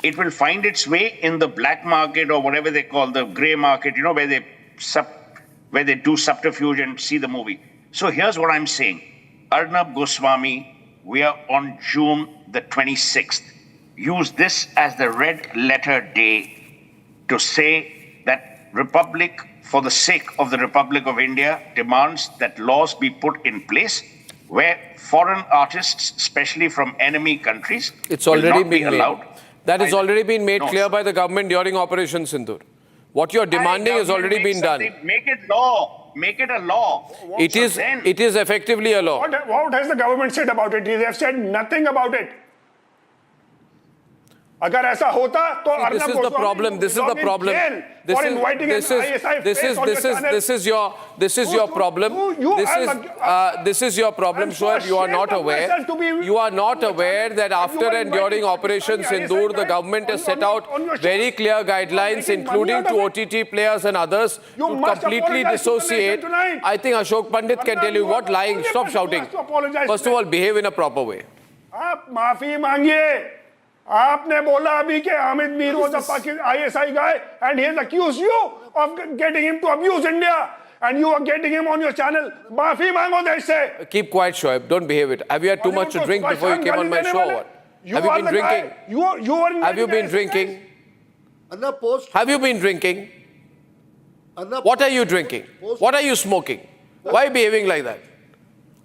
[SPEAKER 9] It will find its way in the black market or whatever they call the grey market, you know, where they do subterfuge and see the movie. So here's what I'm saying. Arnab Goswami, we are on June the 26th. Use this as the red letter day to say that Republic, for the sake of the Republic of India, demands that laws be put in place where foreign artists, especially from enemy countries,
[SPEAKER 1] it's already
[SPEAKER 9] will not be
[SPEAKER 1] been
[SPEAKER 9] allowed.
[SPEAKER 1] made. That has already been made clear by the government during Operation Sindoor. What you're demanding has already been done.
[SPEAKER 9] Make it law. Make it a law.
[SPEAKER 1] It is effectively a law.
[SPEAKER 10] What has the government said about it? They have said nothing about it. अगर ऐसा होता तो
[SPEAKER 1] This is the problem. This is the problem. This is your problem. This is your problem, Shoaib. You are not aware. You are not aware that after and during Operation Sindoor, the government has set out very clear guidelines, including to OTT players and others, to completely dissociate. I think Ashok Pandit can tell you what lying. Stop shouting. First of all, behave in a proper way.
[SPEAKER 10] आप माफी मांगिए. आपने बोला अभी के Hamid Mir was a ISI guy and he has accused you of getting him to abuse India and you are getting him on your channel. माफी मांगो देश से.
[SPEAKER 1] Keep quiet, Shoaib. Don't behave it. Have you had too much to drink before you came on my show or what? Have you been drinking? Have you been drinking? Have you been drinking? What are you drinking? What are you smoking? Why are you behaving like that?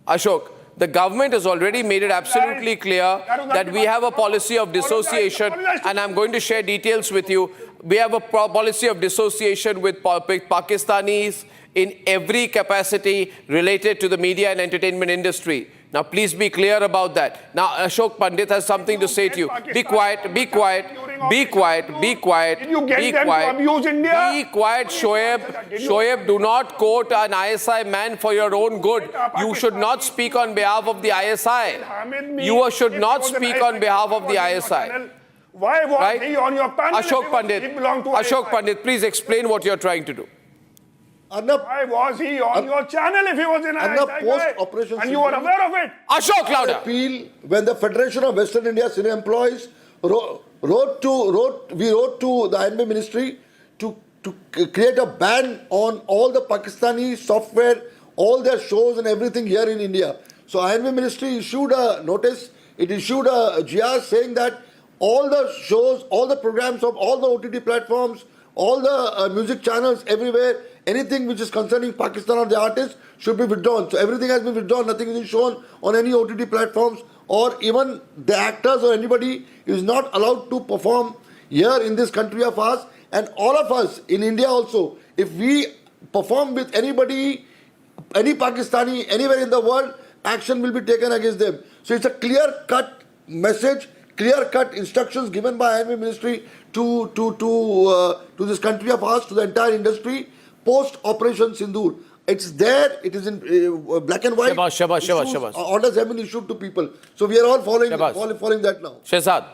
[SPEAKER 1] Ashok, the government has already made it absolutely clear that we have a policy of dissociation, and I'm going to share details with you. We have a policy of dissociation with Pakistanis in every capacity related to the media and entertainment industry. Now, please be clear about that. Now, Ashok Pandit has something to say to you. Be quiet, be quiet, be quiet, be quiet, be quiet. Be quiet, Shoaib. Shoaib, do not quote an ISI man for your own good. You should not speak on behalf of the ISI. You should not speak on behalf of the ISI.
[SPEAKER 10] Why was he on your panel?
[SPEAKER 1] Ashok Pandit, please explain what you're trying to do.
[SPEAKER 10] Why was he on your channel if he was in
[SPEAKER 7] post-operation
[SPEAKER 10] and you were aware of it?
[SPEAKER 1] Ashok, louder.
[SPEAKER 7] Appeal when the Federation of Western India Senior Employees wrote to the INB Ministry to create a ban on all the Pakistani software, all their shows and everything here in India. So INB Ministry issued a notice. It issued a GR saying that all the shows, all the programs of all the OTT platforms, all the music channels everywhere, anything which is concerning Pakistan or the artists should be withdrawn. So everything has been withdrawn. Nothing is shown on any OTT platforms, or even the actors or anybody is not allowed to perform here in this country of ours. And all of us in India also, if we perform with anybody, any Pakistani, anywhere in the world, action will be taken against them. So it's a clear-cut message, clear-cut instructions given by Envy Ministry to this country of ours, to the entire industry, post Operation Sindoor. It's there, it is in black and white.
[SPEAKER 1] Shabash.
[SPEAKER 7] Orders have been issued to people. So we are all following that now.
[SPEAKER 1] Shehzad.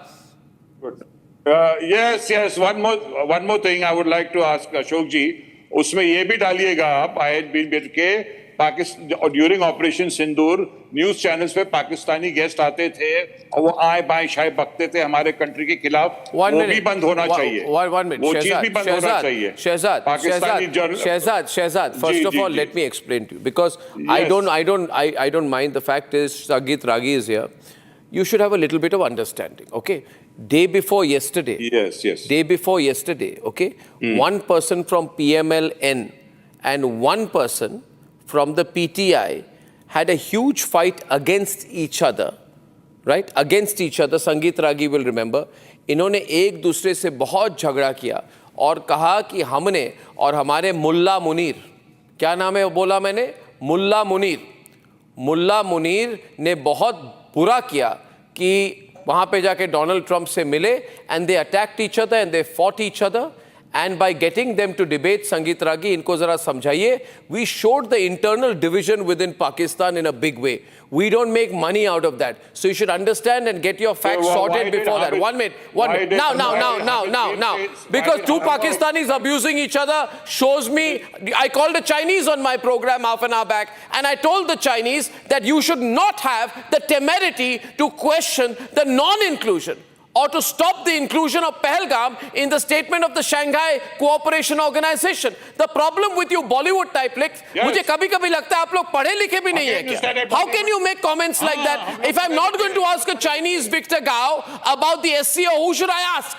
[SPEAKER 11] Yes. One more thing I would like to ask Ashok ji. उसमें ये भी डालिएगा आप आयत बिन बिर के Pakistan during operation सिंदूर news channels पे Pakistani guest आते थे और वो आए बाएं शाए बकते थे हमारे कंट्री के खिलाफ, वो भी बंद होना चाहिए। वो चीज भी बंद होना चाहिए।
[SPEAKER 1] Shehzad, first of all, let me explain to you, because I don't mind. The fact is, Sangeet Ragi is here. You should have a little bit of understanding, okay? Day before yesterday.
[SPEAKER 11] Yes.
[SPEAKER 1] Day before yesterday, okay? One person from PMLN and one person from the PTI had a huge fight against each other, right? Against each other. Sangeet Ragi will remember. इन्होंने एक दूसरे से बहुत झगड़ा किया और कहा कि हमने और हमारे मुल्ला मुनीर, क्या नाम है बोला मैंने? मुल्ला मुनीर ने बहुत बुरा किया कि वहाँ पे जाके डोनाल्ड ट्रंप से मिले, and they attacked each other and they fought each other, and by getting them to debate, Sangeet Ragi इनको जरा समझाइए, we showed the internal division within Pakistan in a big way. We don't make money out of that. So you should understand and get your facts sorted before that. One minute. Now. Because two Pakistanis abusing each other shows me, I called the Chinese on my program half an hour back, and I told the Chinese that you should not have the temerity to question the non-inclusion or to stop the inclusion of Pahalgam in the statement of the Shanghai Cooperation Organization. The problem with you Bollywood type licks, मुझे कभी-कभी लगता है आप लोग पढ़े लिखे भी नहीं है क्या? How can you make comments like that? If I'm not going to ask a Chinese Victor Gao about the SCO, who should I ask?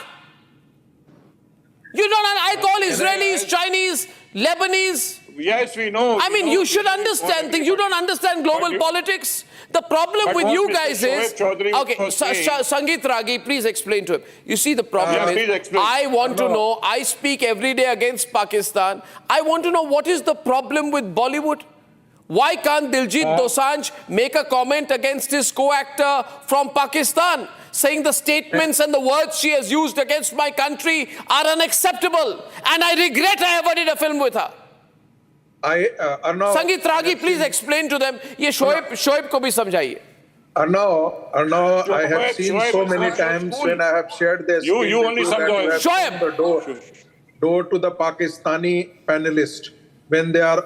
[SPEAKER 1] You don't. I call Israelis, Chinese, Lebanese.
[SPEAKER 11] Yes, we know.
[SPEAKER 1] I mean, you should understand things. You don't understand global politics. The problem with you guys is, okay, Sangeet Ragi, please explain to him. You see, the problem is, I want to know, I speak every day against Pakistan. I want to know what is the problem with Bollywood. Why can't Diljit Dosanjh make a comment against his co-actor from Pakistan, saying the statements and the words she has used against my country are unacceptable, and I regret I ever did a film with her. Sangeet Ragi, please explain to them. ये शोएब को भी समझाइए.
[SPEAKER 16] Arnav, I have seen so many times when I have shared this.
[SPEAKER 11] You only
[SPEAKER 16] Shoaib. The door to the Pakistani panelist when they are,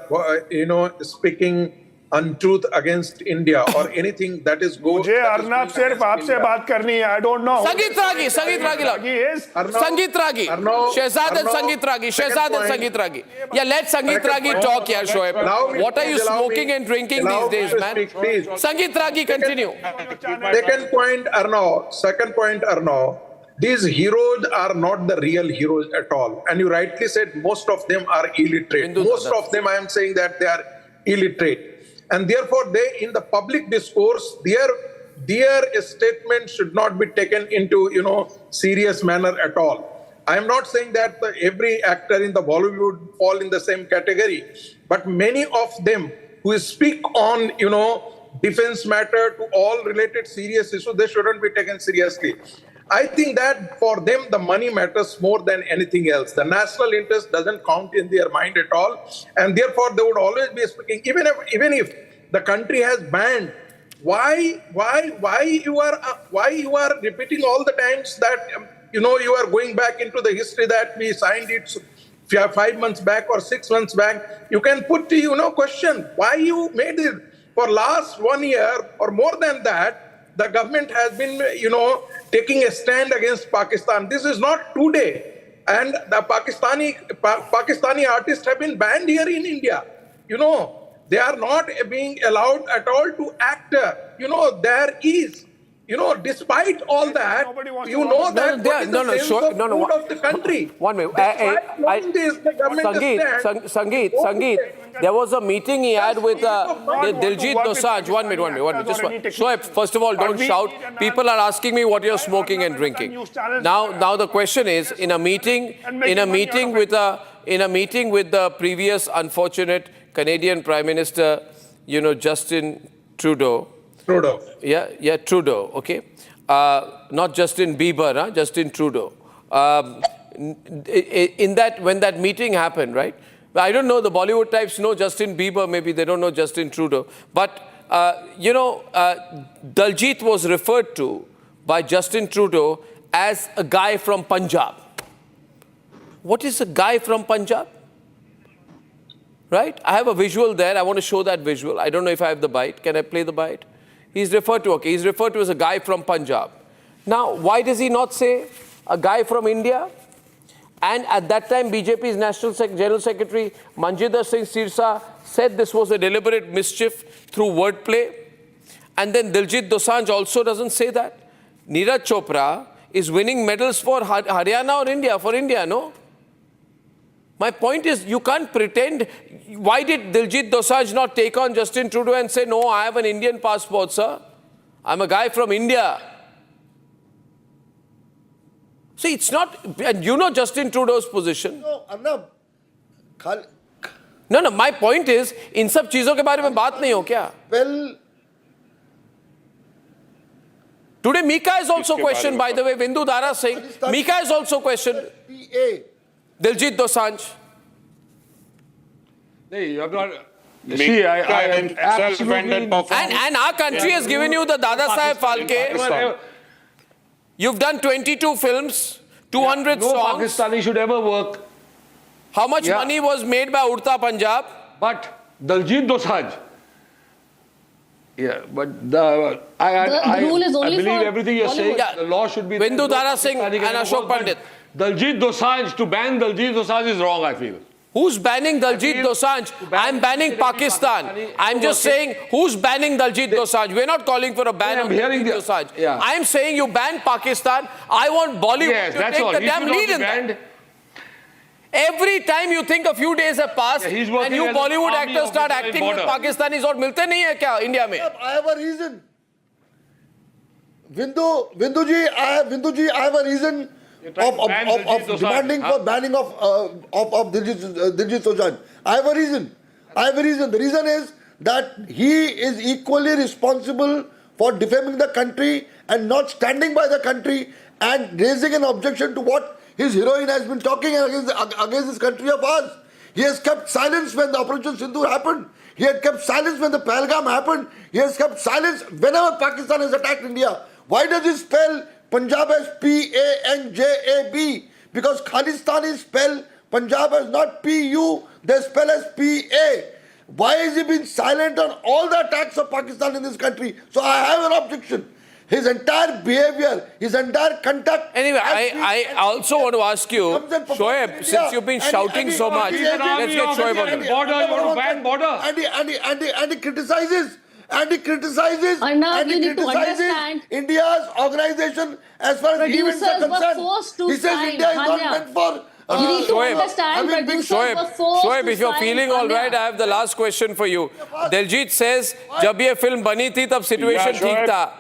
[SPEAKER 16] speaking untruth against India or anything that is good.
[SPEAKER 10] मुझे अर्नब सिर्फ आपसे बात करनी है. I don't know.
[SPEAKER 1] Sangeet Ragi, Shehzad and Sangeet Ragi. Yeah, let Sangeet Ragi talk, yeah, Shoaib. What are you smoking and drinking these days, man? Sangeet Ragi, continue.
[SPEAKER 16] Second point, Arnav. These heroes are not the real heroes at all. And you rightly said most of them are illiterate. Most of them, I am saying that they are illiterate. And therefore, they, in the public discourse, their statement should not be taken into, serious manner at all. I am not saying that every actor in the Bollywood fall in the same category, but many of them who speak on, defense matter to all related serious issues, they shouldn't be taken seriously. I think that for them, the money matters more than anything else. The national interest doesn't count in their mind at all. And therefore, they would always be speaking, even if the country has banned, why you are repeating all the times that, you are going back into the history that we signed it 5 months back or 6 months back. You can put, question why you made it. For last 1 year or more than that, the government has been, taking a stand against Pakistan. This is not today. And the Pakistani artists have been banned here in India. They are not being allowed at all to act. There is despite all that, you know that what is the sense of food of the country.
[SPEAKER 1] One minute.
[SPEAKER 16] Despite knowing this, the government stands.
[SPEAKER 1] Sangeet, there was a meeting he had with Diljit Dosanjh. One minute. Just Shoaib, first of all, don't shout. People are asking me what you're smoking and drinking. Now the question is, in a meeting with the previous unfortunate Canadian Prime Minister, Justin Trudeau. Yeah, Trudeau, okay. Not Justin Bieber, huh? Justin Trudeau. When that meeting happened, right? I don't know, the Bollywood types know Justin Bieber, maybe they don't know Justin Trudeau. But, Daljit was referred to by Justin Trudeau as a guy from Punjab. What is a guy from Punjab? Right? I have a visual there. I want to show that visual. I don't know if I have the bite. Can I play the bite? He's referred to as a guy from Punjab. Now, why does he not say a guy from India? And at that time, BJP's National General Secretary Manjinder Singh Sirsa said this was a deliberate mischief through wordplay. And then Diljit Dosanjh also doesn't say that. Neeraj Chopra is winning medals for Haryana or India? For India, no? My point is, you can't pretend. Why did Diljit Dosanjh not take on Justin Trudeau and say, no, I have an Indian passport, sir. I'm a guy from India. See, it's not, and you know Justin Trudeau's position.
[SPEAKER 7] No, Arnab.
[SPEAKER 1] No, my point is, in सब चीजों के बारे में बात नहीं हो क्या?
[SPEAKER 7] Well,
[SPEAKER 1] today Mika is also questioned, by the way, Vindu Dara Singh. Mika is also questioned. Diljit Dosanjh.
[SPEAKER 8] No, you have not. See, I absolutely.
[SPEAKER 1] And our country has given you the Dada Saheb Phalke. You've done 22 films, 200 songs.
[SPEAKER 8] No Pakistani should ever work.
[SPEAKER 1] How much money was made by Urta Punjab?
[SPEAKER 8] But Diljit Dosanjh. Yeah, but the
[SPEAKER 12] rule is only
[SPEAKER 8] I believe
[SPEAKER 12] for
[SPEAKER 8] everything you're saying.
[SPEAKER 1] Yeah.
[SPEAKER 8] The law should be.
[SPEAKER 1] Vindu Dara Singh and Ashok Pandit.
[SPEAKER 8] Diljit Dosanjh, to ban Diljit Dosanjh is wrong, I feel.
[SPEAKER 1] Who's banning Diljit Dosanjh? I'm banning Pakistan. I'm just saying, who's banning Diljit Dosanjh? We're not calling for a ban of Diljit Dosanjh.
[SPEAKER 8] Yeah.
[SPEAKER 1] I'm saying you ban Pakistan. I want Bollywood to take the damn lead in that. Every time you think a few days have passed and you Bollywood actors start acting with Pakistanis, और मिलते नहीं है क्या India में?
[SPEAKER 7] I have a reason. Vinduji, I have a reason of demanding for banning of Diljit Dosanjh. I have a reason. The reason is that he is equally responsible for defaming the country and not standing by the country and raising an objection to what his heroine has been talking against this country of ours. He has kept silence when the Operation Sindoor happened. He had kept silence when the Pahalgam happened. He has kept silence whenever Pakistan has attacked India. Why does he spell Punjab as P-A-N-J-A-B? Because Khalistanis spell Punjab as not P-U, they spell as P-A. Why has he been silent on all the attacks of Pakistan in this country? So I have an objection. His entire behavior, his entire conduct.
[SPEAKER 1] Anyway, I also want to ask you, Shoaib, since you've been shouting so much, let's get Shoaib on the
[SPEAKER 8] border. You want to ban border?
[SPEAKER 7] And he criticizes.
[SPEAKER 12] Arnab, you need to understand.
[SPEAKER 7] India's organization as far as events are concerned. He says India is not meant for.
[SPEAKER 12] You need to understand. Producers were forced
[SPEAKER 1] Shoaib,
[SPEAKER 12] to
[SPEAKER 1] if you're
[SPEAKER 12] sign
[SPEAKER 1] feeling all right, I have the last question for you. Diljit says, जब ये film बनी थी तब situation ठीक था.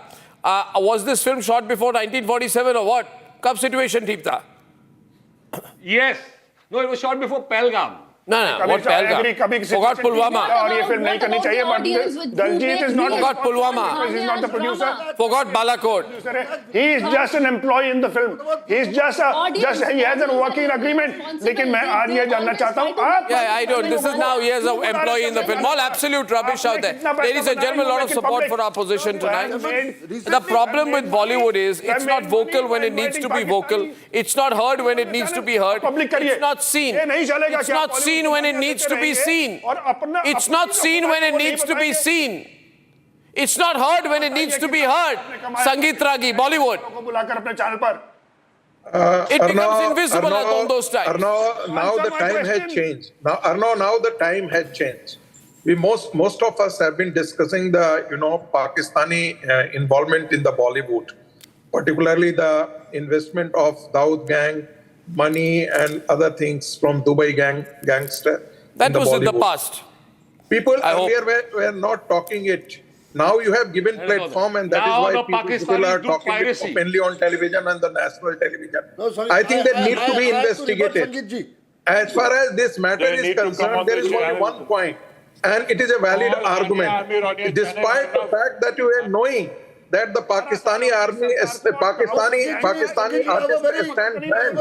[SPEAKER 1] Was this film shot before 1947 or what? कब situation ठीक था?
[SPEAKER 8] Yes. No, it was shot before Pahalgam.
[SPEAKER 1] No, what Pahalgam? Forgot Pulwama.
[SPEAKER 10] और ये फिल्म नहीं करनी चाहिए, but Diljit is not.
[SPEAKER 1] Forgot Pulwama.
[SPEAKER 10] He's not the producer.
[SPEAKER 1] Forgot Balakot.
[SPEAKER 10] He is just an employee in the film. He's he has a working agreement. लेकिन मैं आज ये जानना चाहता हूँ आप.
[SPEAKER 1] Yeah, I don't. This is now he has an employee in the film. All absolute rubbish out there. Ladies and gentlemen, a lot of support for our position tonight. The problem with Bollywood is it's not vocal when it needs to be vocal. It's not heard when it needs to be heard. It's not seen. It's not seen when it needs to be seen. It's not seen when it needs to be seen. It's not heard when it needs to be heard. Sangeet Ragi, Bollywood. It becomes invisible on those times.
[SPEAKER 16] Now the time has changed. Now the time has changed. most of us have been discussing the Pakistani involvement in the Bollywood, particularly the investment of Dawood gang, money and other things from Dubai gangster.
[SPEAKER 1] That was in the past.
[SPEAKER 16] People earlier were not talking it. Now you have given platform, and that is why people are talking it openly on television and the national television. I think they need to be investigated. As far as this matter is concerned, there is only one point, and it is a valid argument. Despite the fact that you are knowing that the Pakistani army, Pakistani artists stand banned,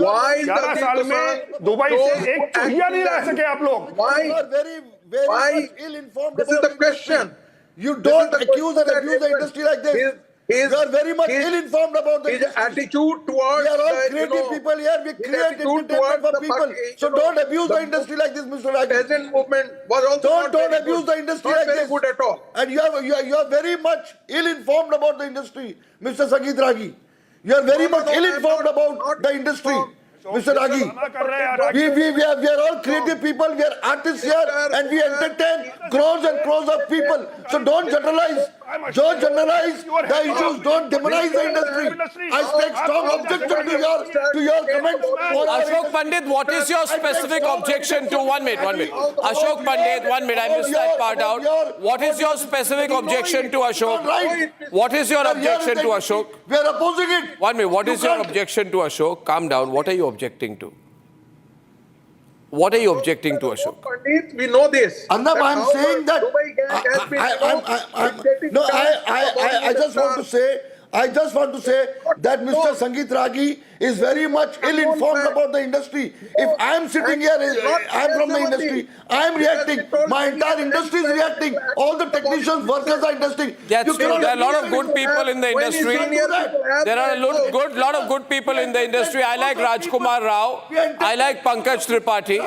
[SPEAKER 16] why is the
[SPEAKER 10] Dubai से एक चुहिया नहीं ला सके आप लोग?
[SPEAKER 16] Why? This is the question.
[SPEAKER 7] You don't accuse and abuse the industry like this. You are very much ill-informed about the industry.
[SPEAKER 16] His attitude towards
[SPEAKER 7] we are all creative people here. We create entertainment for people. So don't abuse the industry like this, Mr. Raghi.
[SPEAKER 16] Peasant movement was also
[SPEAKER 7] don't abuse the industry like this.
[SPEAKER 16] Good at all.
[SPEAKER 7] And you are very much ill-informed about the industry, Mr. Sangeet Raghi. You are very much ill-informed about the industry. Mr. Raghi, we are all creative people, we are artists here, and we entertain crores and crores of people. So don't generalize the issues, don't demonize the industry. I take strong objection to your comments.
[SPEAKER 1] Ashok Pandit, what is your specific objection to, one minute. Ashok Pandit, 1 minute, I missed that part out. What is your specific objection to Ashok? What is your objection to Ashok?
[SPEAKER 7] We are opposing it.
[SPEAKER 1] 1 minute, what is your objection to Ashok? Calm down, what are you objecting to? What are you objecting to, Ashok?
[SPEAKER 16] We know this.
[SPEAKER 7] Arnab, I'm saying that I just want to say that Mr. Sangeet Raghi is very much ill-informed about the industry. If I'm sitting here, I'm from the industry, I'm reacting, my entire industry is reacting, all the technicians, workers are investing.
[SPEAKER 1] There are a lot of good people in the industry. There are a lot of good people in the industry. I like Rajkumar Rao. I like Pankaj Tripathi.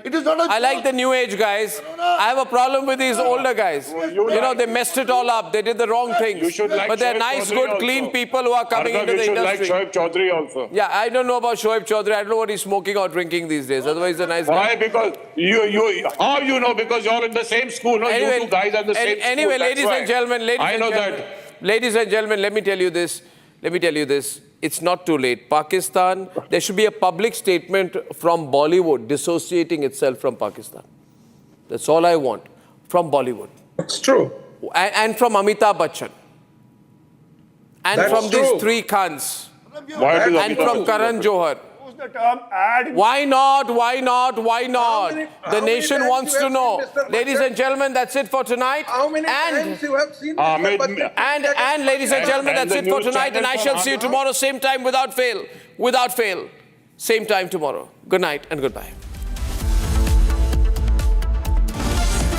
[SPEAKER 1] I like the new age guys. I have a problem with these older guys. They messed it all up. They did the wrong things. But they're nice, good, clean people who are coming into the industry.
[SPEAKER 11] You should like Shoaib Chaudhary also.
[SPEAKER 1] Yeah, I don't know about Shoaib Chaudhary. I don't know what he's smoking or drinking these days. Otherwise, he's a nice guy.
[SPEAKER 11] Why? Because how you know? Because you're in the same school. No,
[SPEAKER 1] anyway,
[SPEAKER 11] you two guys are in the same school.
[SPEAKER 1] Anyway, ladies and gentlemen, ladies and gentlemen, let me tell you this. It's not too late. Pakistan, there should be a public statement from Bollywood dissociating itself from Pakistan. That's all I want from Bollywood.
[SPEAKER 16] It's true.
[SPEAKER 1] And from Amitabh Bachchan. And from these three Khans. And from Karan Johar.
[SPEAKER 10] The term ad.
[SPEAKER 1] Why not? The nation wants to know. Ladies and gentlemen, that's it for tonight.
[SPEAKER 16] How many times you have seen
[SPEAKER 1] and ladies and gentlemen, that's it for tonight. And I shall see you tomorrow, same time, without fail. Same time tomorrow. Good night and goodbye.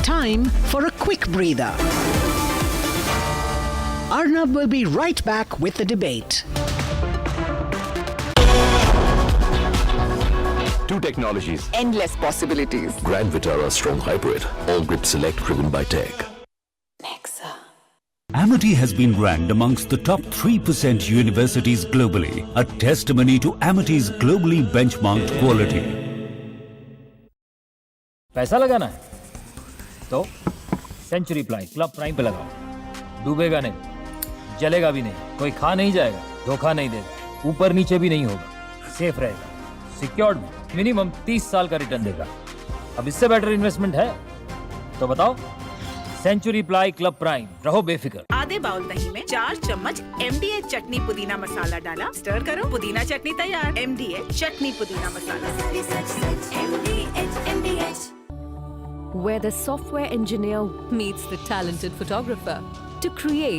[SPEAKER 15] Time for a quick breather. Arnab will be right back with the debate.
[SPEAKER 13] Two technologies.
[SPEAKER 14] Endless possibilities.
[SPEAKER 13] Grand Vitara Strong Hybrid. All grip select driven by tech.
[SPEAKER 17] Amity has been ranked amongst the top 3% universities globally, a testimony to Amity's globally benchmarked quality.
[SPEAKER 19] पैसा लगाना है तो century club prime पे लगाओ। डूबेगा नहीं, जलेगा भी नहीं, कोई खा नहीं जाएगा, धोखा नहीं देगा, ऊपर नीचे भी नहीं होगा, सेफ रहेगा, सिक्योर्ड में मिनिमम 30 साल का रिटर्न देगा। अब इससे बेटर इन्वेस्टमेंट है तो बताओ। सेंचुरी क्लब प्राइम, रहो बेफिक्र।
[SPEAKER 20] आधे बाउल दही में 4 चम्मच MDH चटनी पुदीना मसाला डाला, स्टर करो, पुदीना चटनी तैयार। MDH चटनी पुदीना मसाला।
[SPEAKER 21] Where the software engineer meets the talented photographer to create